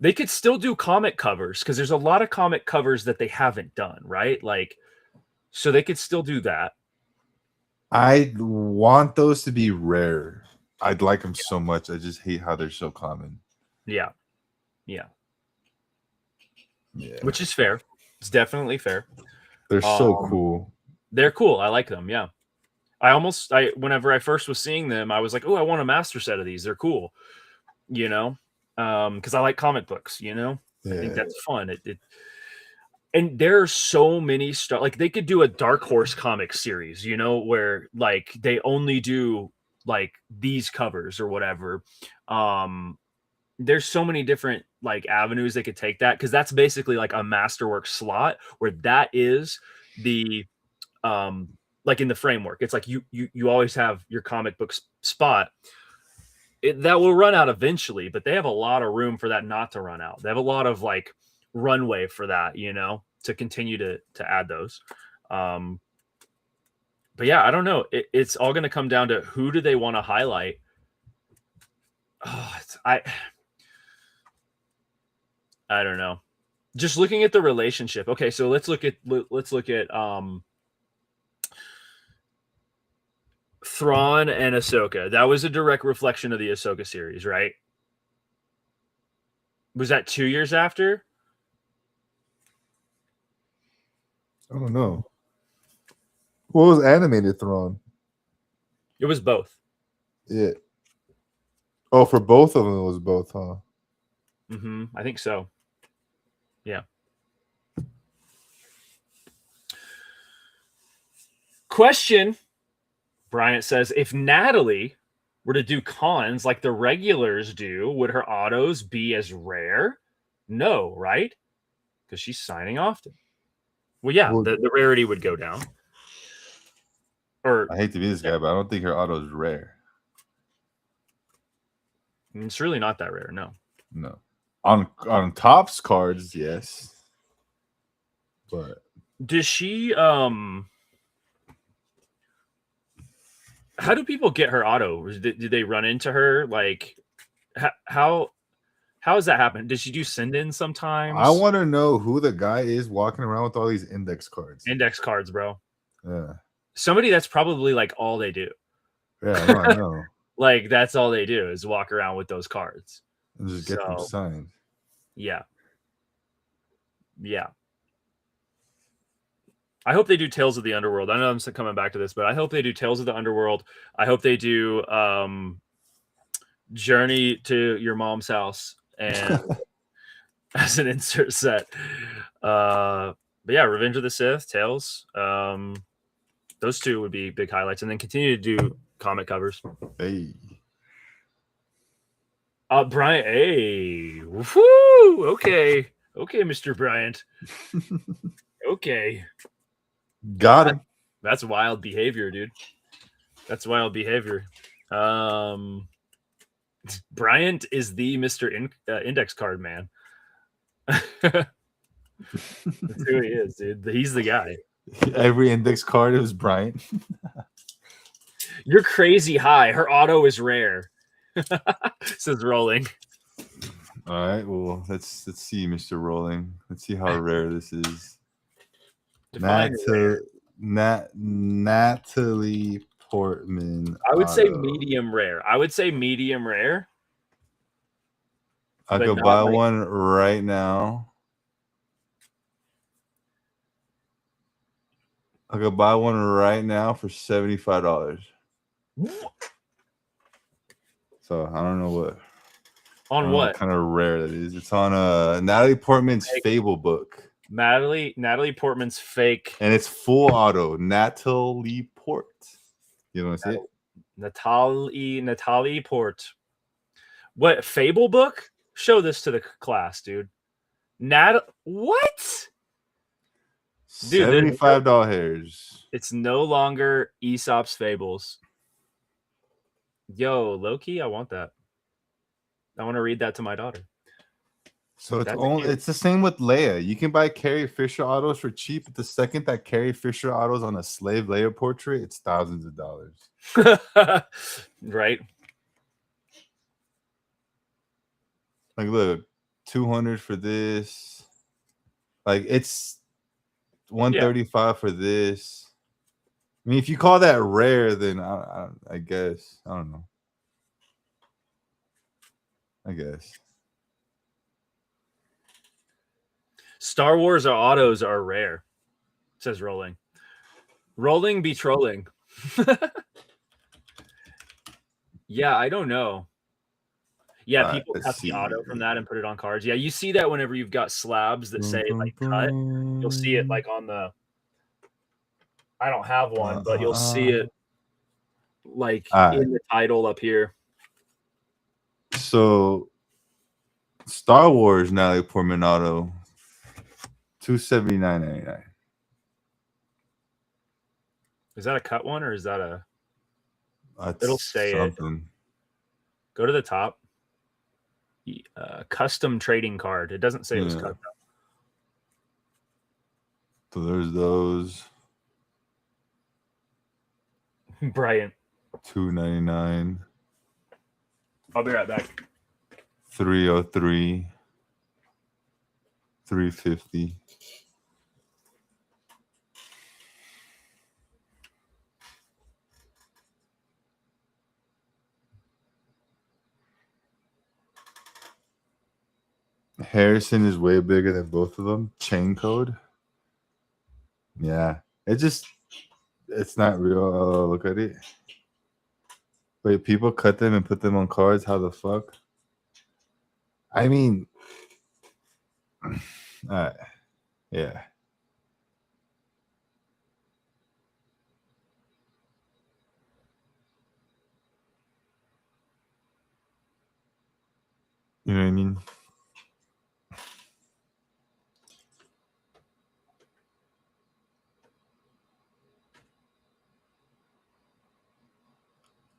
They could still do comic covers because there's a lot of comic covers that they haven't done, right? Like, so they could still do that. I want those to be rare. I'd like them so much. I just hate how they're so common. Yeah. Yeah. Yeah. Which is fair. It's definitely fair. They're so cool. They're cool. I like them. Yeah. Whenever I first was seeing them, I was like, oh, I want a master set of these. They're cool. You know? Because I like comic books, you know? Yeah. I think that's fun. And there are so many stuff. Like they could do a Dark Horse comic series, you know, where like they only do like these covers or whatever. There's so many different like avenues they could take that, because that's basically like a masterwork slot where that is the like in the framework. It's like you always have your comic book spot. That will run out eventually, but they have a lot of room for that not to run out. They have a lot of like runway for that, you know, to continue to add those. But yeah, I don't know. It's all going to come down to who do they want to highlight. Oh, I don't know. Just looking at the relationship. Okay, so let's look at Thrawn and Ahsoka. That was a direct reflection of the Ahsoka series, right? Was that 2 years after? I don't know. What was animated Thrawn? It was both. Yeah. Oh, for both of them, it was both, huh? Mm-hmm. I think so. Yeah. Question. Bryant says, if Natalie were to do cons like the regulars do, would her autos be as rare? No, right? Because she's signing often. Well, yeah, the rarity would go down. Or I hate to be this guy, but I don't think her auto is rare. It's really not that rare, no. No. On Topps cards, yes. But does she how do people get her auto? Did they run into her? Like how does that happen? Did she do send-in sometimes? I want to know who the guy is walking around with all these index cards. Index cards, bro. Yeah. Somebody that's probably like all they do. Yeah, I know. Like that's all they do is walk around with those cards. And just get them signed. Yeah. Yeah. I hope they do Tales of the Underworld. I know I'm coming back to this, but I hope they do Tales of the Underworld. I hope they do Journey to Your Mom's House and as an insert set. But yeah, Revenge of the Sith, Tales. Those two would be big highlights, and then continue to do comic covers. Hey. Bryant. Hey. Woo! Okay, Mr. Bryant. Okay. Got him. That's wild behavior, dude. That's wild behavior. Bryant is the Mr. Index card man. That's who he is, dude. He's the guy. Every index card is Bryant. You're crazy high. Her auto is rare. Says Rolling. All right. Well, let's see, Mr. Rolling. Let's see how rare this is. Natalie Portman. I would say medium rare. I could buy one right now. I could buy one right now for $75. So I don't know what. On what kind of rare that is. It's on Natalie Portman's Fable book. Natalie Portman's fake, and it's full auto. Natalie Port. You want to see it? Natalie Port. What Fable book? Show this to the class, dude. What? Dude, $75 hairs. It's no longer Aesop's Fables. Yo, Loki, I want that. I want to read that to my daughter. So it's the same with Leia. You can buy Carrie Fisher autos for cheap. But the second that Carrie Fisher autos on a slave Leia portrait, it's thousands of dollars. Right. Like, look, 200 for this. Like it's 135 for this. I mean, if you call that rare, then I guess I don't know. I guess Star Wars autos are rare, says Rolling. Rolling be trolling. Yeah, I don't know. Yeah, people cut the auto from that and put it on cards. Yeah, you see that whenever you've got slabs that say like cut, you'll see it like on the. I don't have one, but you'll see it like in the title up here. So, Star Wars Natalie Portman auto, $279.99. Is that a cut one or is that a? That's it'll say something. it. Go to the top. Custom trading card. It doesn't say it was cut. So there's those. Brian. $299. I'll be right back. 303. 350. Harrison is way bigger than both of them. Chain code. Yeah. It's not real. Oh, look at it. Wait, people cut them and put them on cards? How the fuck? I mean, yeah. You know what I mean?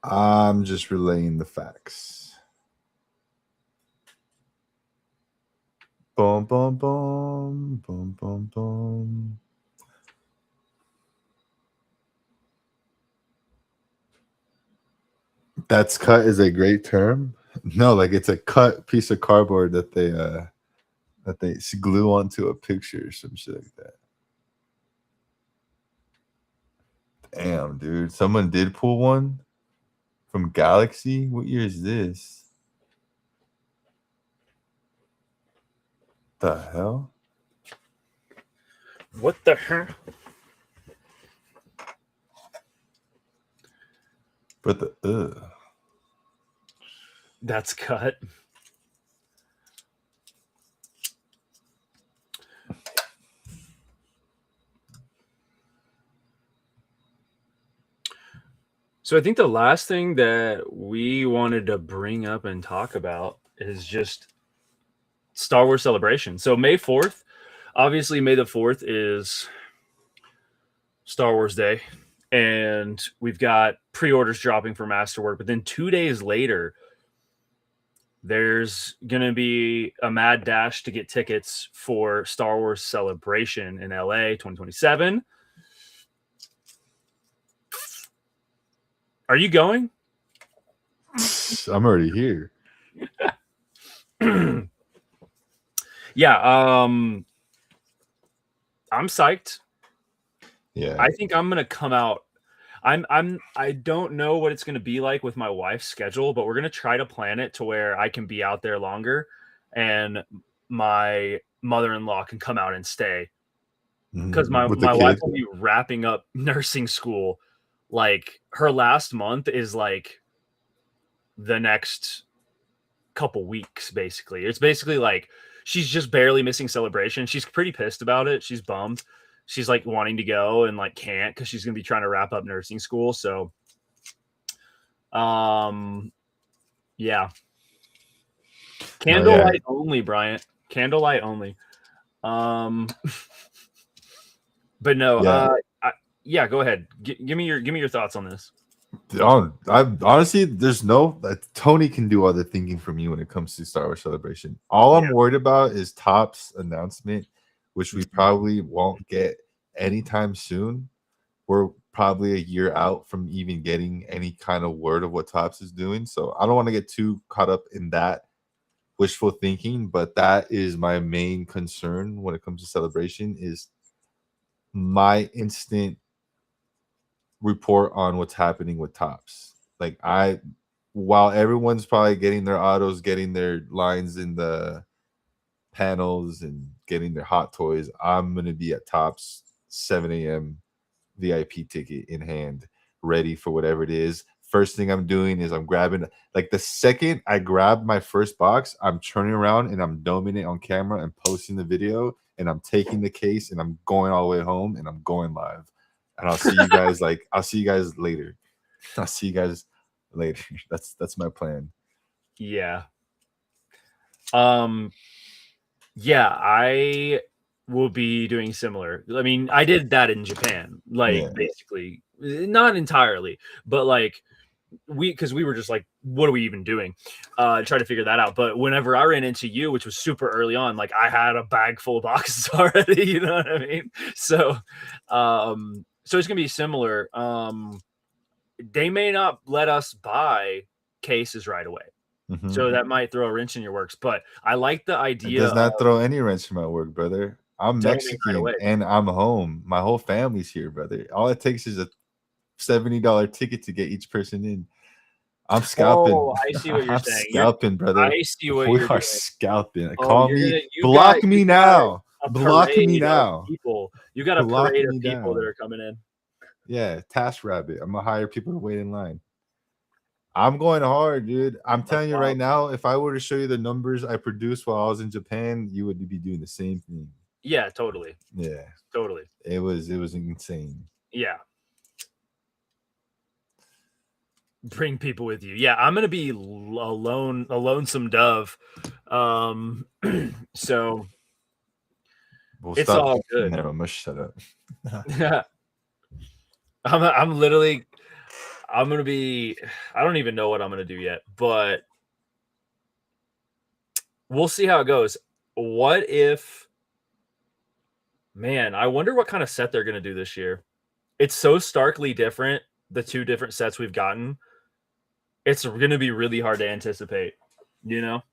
I'm just relaying the facts. Boom, boom, boom, boom, boom, boom. That's cut is a great term. No, like it's a cut piece of cardboard that they glue onto a picture or some shit like that. Damn, dude. Someone did pull one from Galaxy. What year is this? The hell? What the hell? But the That's cut. So I think the last thing that we wanted to bring up and talk about is just Star Wars Celebration. So May 4th, obviously May the 4th is Star Wars Day, and we've got pre-orders dropping for Masterwork, but then 2 days later, there's going to be a mad dash to get tickets for Star Wars Celebration in LA 2027. Are you going? I'm already here. Yeah, I'm psyched. Yeah. I think I'm gonna come out. I don't know what it's gonna be like with my wife's schedule, but we're gonna try to plan it to where I can be out there longer and my mother-in-law can come out and stay. Because my wife will be wrapping up nursing school. Like her last month is like the next couple weeks, basically. It's basically like she's just barely missing celebration. She's pretty pissed about it. She's bummed. She's like wanting to go and like can't because she's gonna be trying to wrap up nursing school. So yeah. Candlelight only, Bryant. Candlelight only. But no, yeah, go ahead. Give me your thoughts on this. I honestly, there's no Tony can do all the thinking for me when it comes to Star Wars Celebration. All I'm worried about is Topps announcement, which we probably won't get anytime soon. We're probably a year out from even getting any kind of word of what Topps is doing, so I don't want to get too caught up in that wishful thinking, but that is my main concern when it comes to celebration is my instant report on what's happening with Tops. Like while everyone's probably getting their autos, getting their lines in the panels and getting their hot toys, I'm gonna be at Tops 7 a.m. VIP ticket in hand, ready for whatever it is. First thing I'm doing is I'm grabbing, like the second I grab my first box, I'm turning around and I'm doming it on camera and posting the video, and I'm taking the case and I'm going all the way home and I'm going live. And I'll see you guys I'll see you guys later. I'll see you guys later. That's my plan. Yeah. Yeah, I will be doing similar. I mean, I did that in Japan, like basically, not entirely, but like because we were just like, what are we even doing? Try to figure that out. But whenever I ran into you, which was super early on, like I had a bag full of boxes already, you know what I mean? So it's gonna be similar. They may not let us buy cases right away. Mm-hmm. So that might throw a wrench in your works, but I like the idea. It does not throw any wrench in my work, brother. I'm Mexican right and I'm home. My whole family's here, brother. All it takes is a $70 ticket to get each person in. I'm scalping. Oh, I see what you're saying. Scalping, brother. I see what we you're are doing. scalping. Oh, Call me. Block me now. Block me now. People, you got a parade of people that are coming in. Yeah, Task Rabbit. I'm gonna hire people to wait in line. I'm going hard, dude. I'm telling you right now, if I were to show you the numbers I produced while I was in Japan, you would be doing the same thing. Yeah, totally. Yeah, totally. It was insane. Yeah. Bring people with you. Yeah, I'm gonna be a lonesome dove. So it's all good. No, I'm gonna shut up. Yeah. I'm literally. I'm gonna be. I don't even know what I'm gonna do yet, but we'll see how it goes. What if? Man, I wonder what kind of set they're gonna do this year. It's so starkly different. The two different sets we've gotten. It's going to be really hard to anticipate, you know?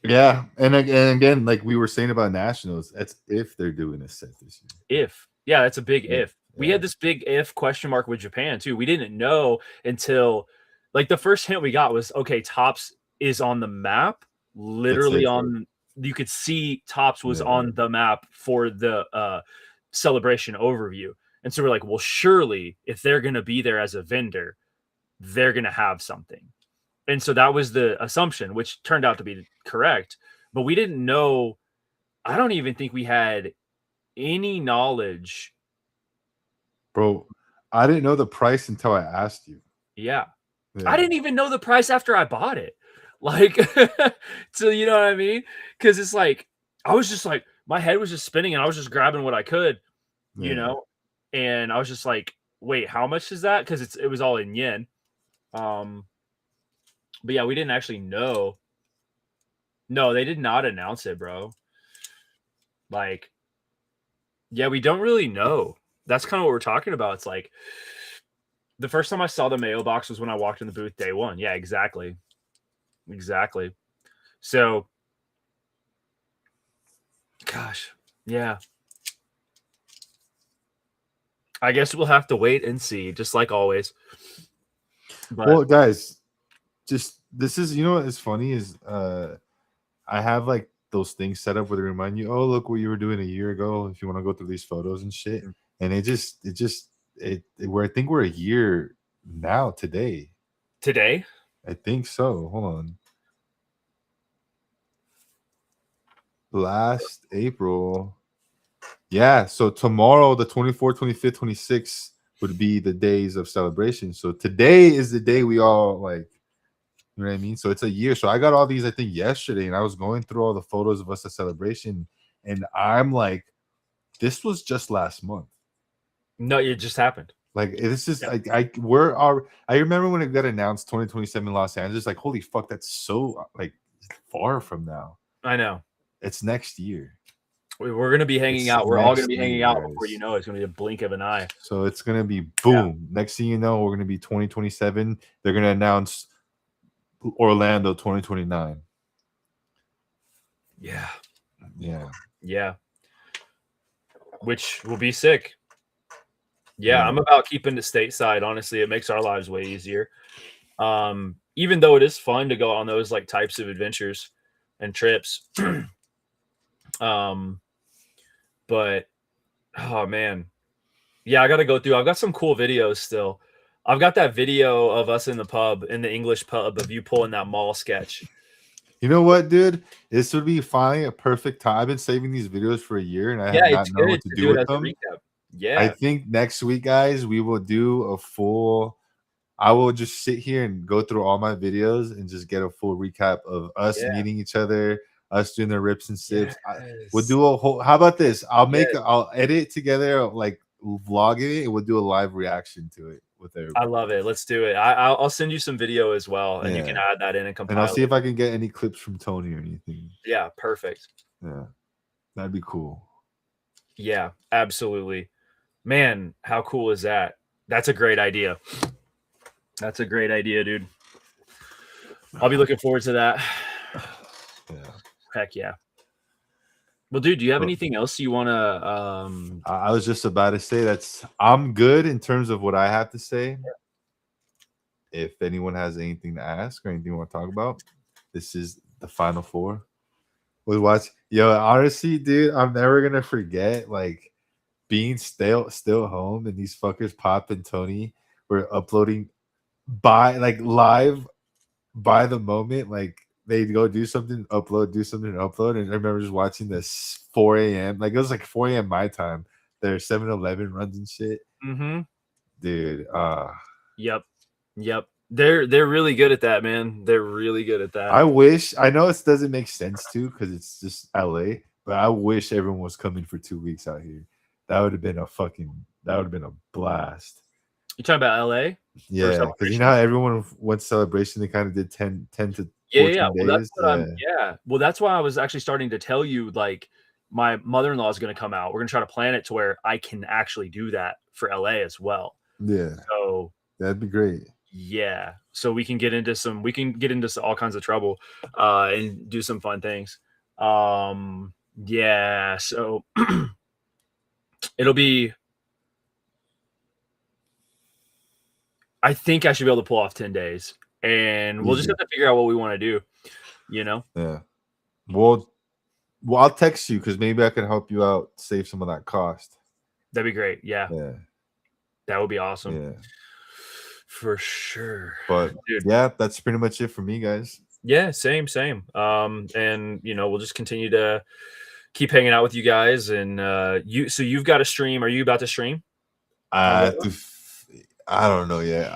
Yeah. And again, like we were saying about Nationals, that's if they're doing a set this year. If. Yeah, that's a big if. We had this big if question mark with Japan, too. We didn't know until, like, the first hint we got was, okay, Tops is on the map. Literally you could see Tops was on the map for the celebration overview. And so we're like, well, surely if they're going to be there as a vendor, they're going to have something. And so that was the assumption, which turned out to be correct. But we didn't know. I don't even think we had any knowledge. Bro, I didn't know the price until I asked you. Yeah. I didn't even know the price after I bought it. Like, so you know what I mean? Because it's like, I was just like, my head was just spinning and I was just grabbing what I could, you know? And I was just like, wait, how much is that? Because it was all in yen. But yeah, we didn't actually know. No, they did not announce it, bro. Like, yeah, we don't really know. That's kind of what we're talking about. It's like the first time I saw the mail box was when I walked in the booth day one. Yeah, exactly. So, gosh, yeah. I guess we'll have to wait and see, just like always. But, well, guys, just this is, you know what is funny is I have like those things set up where they remind you, oh, look what you were doing a year ago if you want to go through these photos and shit. And I think we're a year now today. I think so. Hold on. Last April. Yeah, so tomorrow, the 24th, 25th, 26th would be the days of celebration. So today is the day we all like, you know what I mean? So it's a year. So I got all these, I think, yesterday, and I was going through all the photos of us at celebration, and I'm like, this was just last month. No, it just happened. Like this is I remember when it got announced 2027 Los Angeles, like holy fuck, that's so like far from now. I know. It's next year. We're going to be hanging out. We're all going to be hanging out before you know it. It's going to be a blink of an eye. So it's going to be boom. Yeah. Next thing you know, we're going to be 2027. They're going to announce Orlando 2029. Yeah. Yeah. Yeah. Which will be sick. Yeah, Yeah. I'm about keeping it stateside. Honestly, it makes our lives way easier. Even though it is fun to go on those like types of adventures and trips. um, but oh man, yeah, I got to go through. I've got some cool videos still. I've got that video of us in the pub, in the English pub, of you pulling that mall sketch. You know what, dude? This would be finally a perfect time. I've been saving these videos for a year, and I Yeah, have it's not known good what to to do do it with as a them. recap. I Yeah, think next week, guys, we will do a full. I will just sit here and go through all my videos and just get a full recap of us yeah, meeting each other, us doing the rips and sips. We'll yes, do a whole. How about this? yes. I'll edit it together, like vlogging it, and we'll do a live reaction to it with I everybody. love it. Let's do it. I'll send you some video as well, and you can Yeah, add that in and and I'll compile see it. if I can get any clips from Tony or anything. Yeah, perfect. Yeah, that'd be cool. Yeah, absolutely. Man, how cool is that? That's a great idea. That's a great idea, dude. I'll be looking forward to that. Yeah. Heck yeah. Well, dude, do you have But anything else you want to I was just about to say I'm good in terms of what I have to say. If anyone has anything to ask or anything you want to talk about, this is the final four. With watch, yo, honestly, dude, I'm never gonna forget like being still home and these fuckers Pop and Tony were uploading by like live by the moment, like they'd go do something, upload, do something, upload. And I remember just watching this 4 a.m. Like it was like 4 a.m. my time. Their 7-Eleven runs and shit. Mm-hmm. Dude. Yep. Yep. They're really good at that, man. They're really good at that. I know it doesn't make sense to because it's just LA, but I wish everyone was coming for 2 weeks out here. That would have been a blast. You talking about LA for Yeah, because you know celebration? how everyone went celebration, they kind of did 10 to Yeah, yeah, yeah. 14 Well, that's days. what Yeah. yeah. Well, that's why I was actually starting to tell you, like, my mother-in-law is going to come out. We're going to try to plan it to where I can actually do that for LA as well. Yeah. So, That'd be great. yeah. So we can get into all kinds of trouble and do some fun things. Yeah, so it'll be I think I should be able to pull off 10 days. And we'll just Easy. have to figure out what we want to do, you know? Yeah. Well, I'll text you because maybe I can help you out, save some of that cost. That'd be great. Yeah. Yeah. That would be awesome. Yeah. For sure. But Dude. yeah, that's pretty much it for me, guys. Yeah, same. And we'll just continue to keep hanging out with you guys. And so you've got a stream. Are you about to stream? I don't know yet.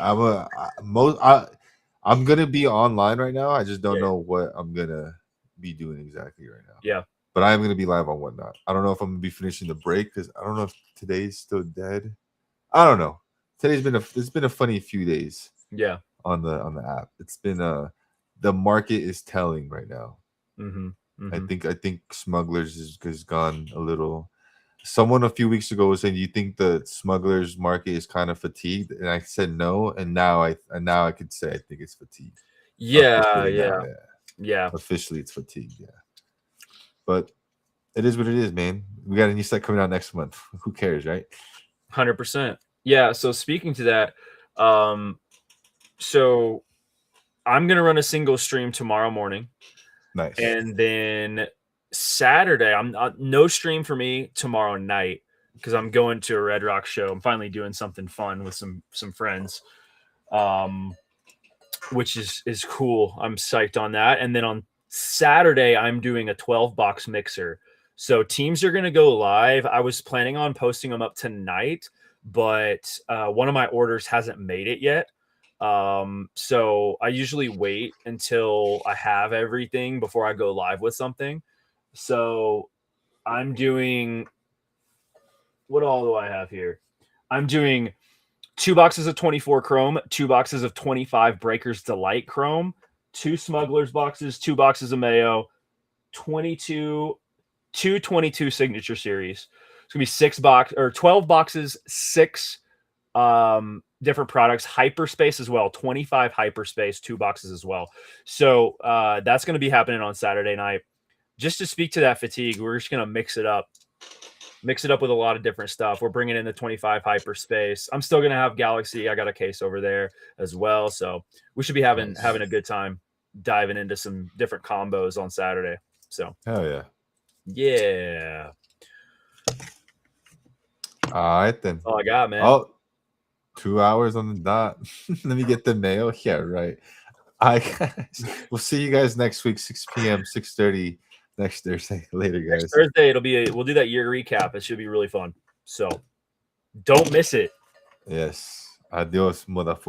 I'm gonna be online right now. I just don't Yeah. know what I'm gonna be doing exactly right now. Yeah. But I am gonna be live on Whatnot. I don't know if I'm gonna be finishing the break because I don't know if today's still dead. I don't know. It's been a funny few days. Yeah. On the app. It's been the market is telling right now. Mm-hmm. I think Smugglers has gone a little. Someone a few weeks ago was saying, "Do you think the Smugglers market is kind of fatigued?" And I said no, and now I could say I think it's fatigued. Yeah. Officially Yeah. now, Yeah. officially it's fatigued. Yeah, but it is what it is, man. We got a new set coming out next month. Who cares, right? 100%. Yeah. So speaking to that, so I'm gonna run a single stream tomorrow morning. Nice. And then Saturday, I'm no stream for me tomorrow night because I'm going to a Red Rock show. I'm finally doing something fun with some friends, which is cool. I'm psyched on that. And then on Saturday, I'm doing a 12 box mixer. So teams are going to go live. I was planning on posting them up tonight, but one of my orders hasn't made it yet. So I usually wait until I have everything before I go live with something. So I'm doing, what all do I have here? I'm doing 2 boxes of 24 chrome, 2 boxes of 25 Breakers Delight chrome, 2 Smugglers boxes, 2 boxes of Mayo, 22 signature series. It's gonna be 12 boxes, 6 different products, hyperspace as well, 25 hyperspace, 2 boxes as well. So that's going to be happening on Saturday night. just to speak to that fatigue, we're just gonna mix it up with a lot of different stuff. We're bringing in the 25 hyperspace. I'm still gonna have Galaxy. I got a case over there as well, so we should be having a good time diving into some different combos on Saturday. So hell yeah. Yeah. All right then. That's all I got, man. Oh, 2 hours on the dot. Let me get the mail. Yeah, right. We'll see you guys next week, 6 p.m., 6:30 next Thursday. Later, guys. Next Thursday, we'll do that year recap. It should be really fun. So don't miss it. Yes. Adios, motherfucker.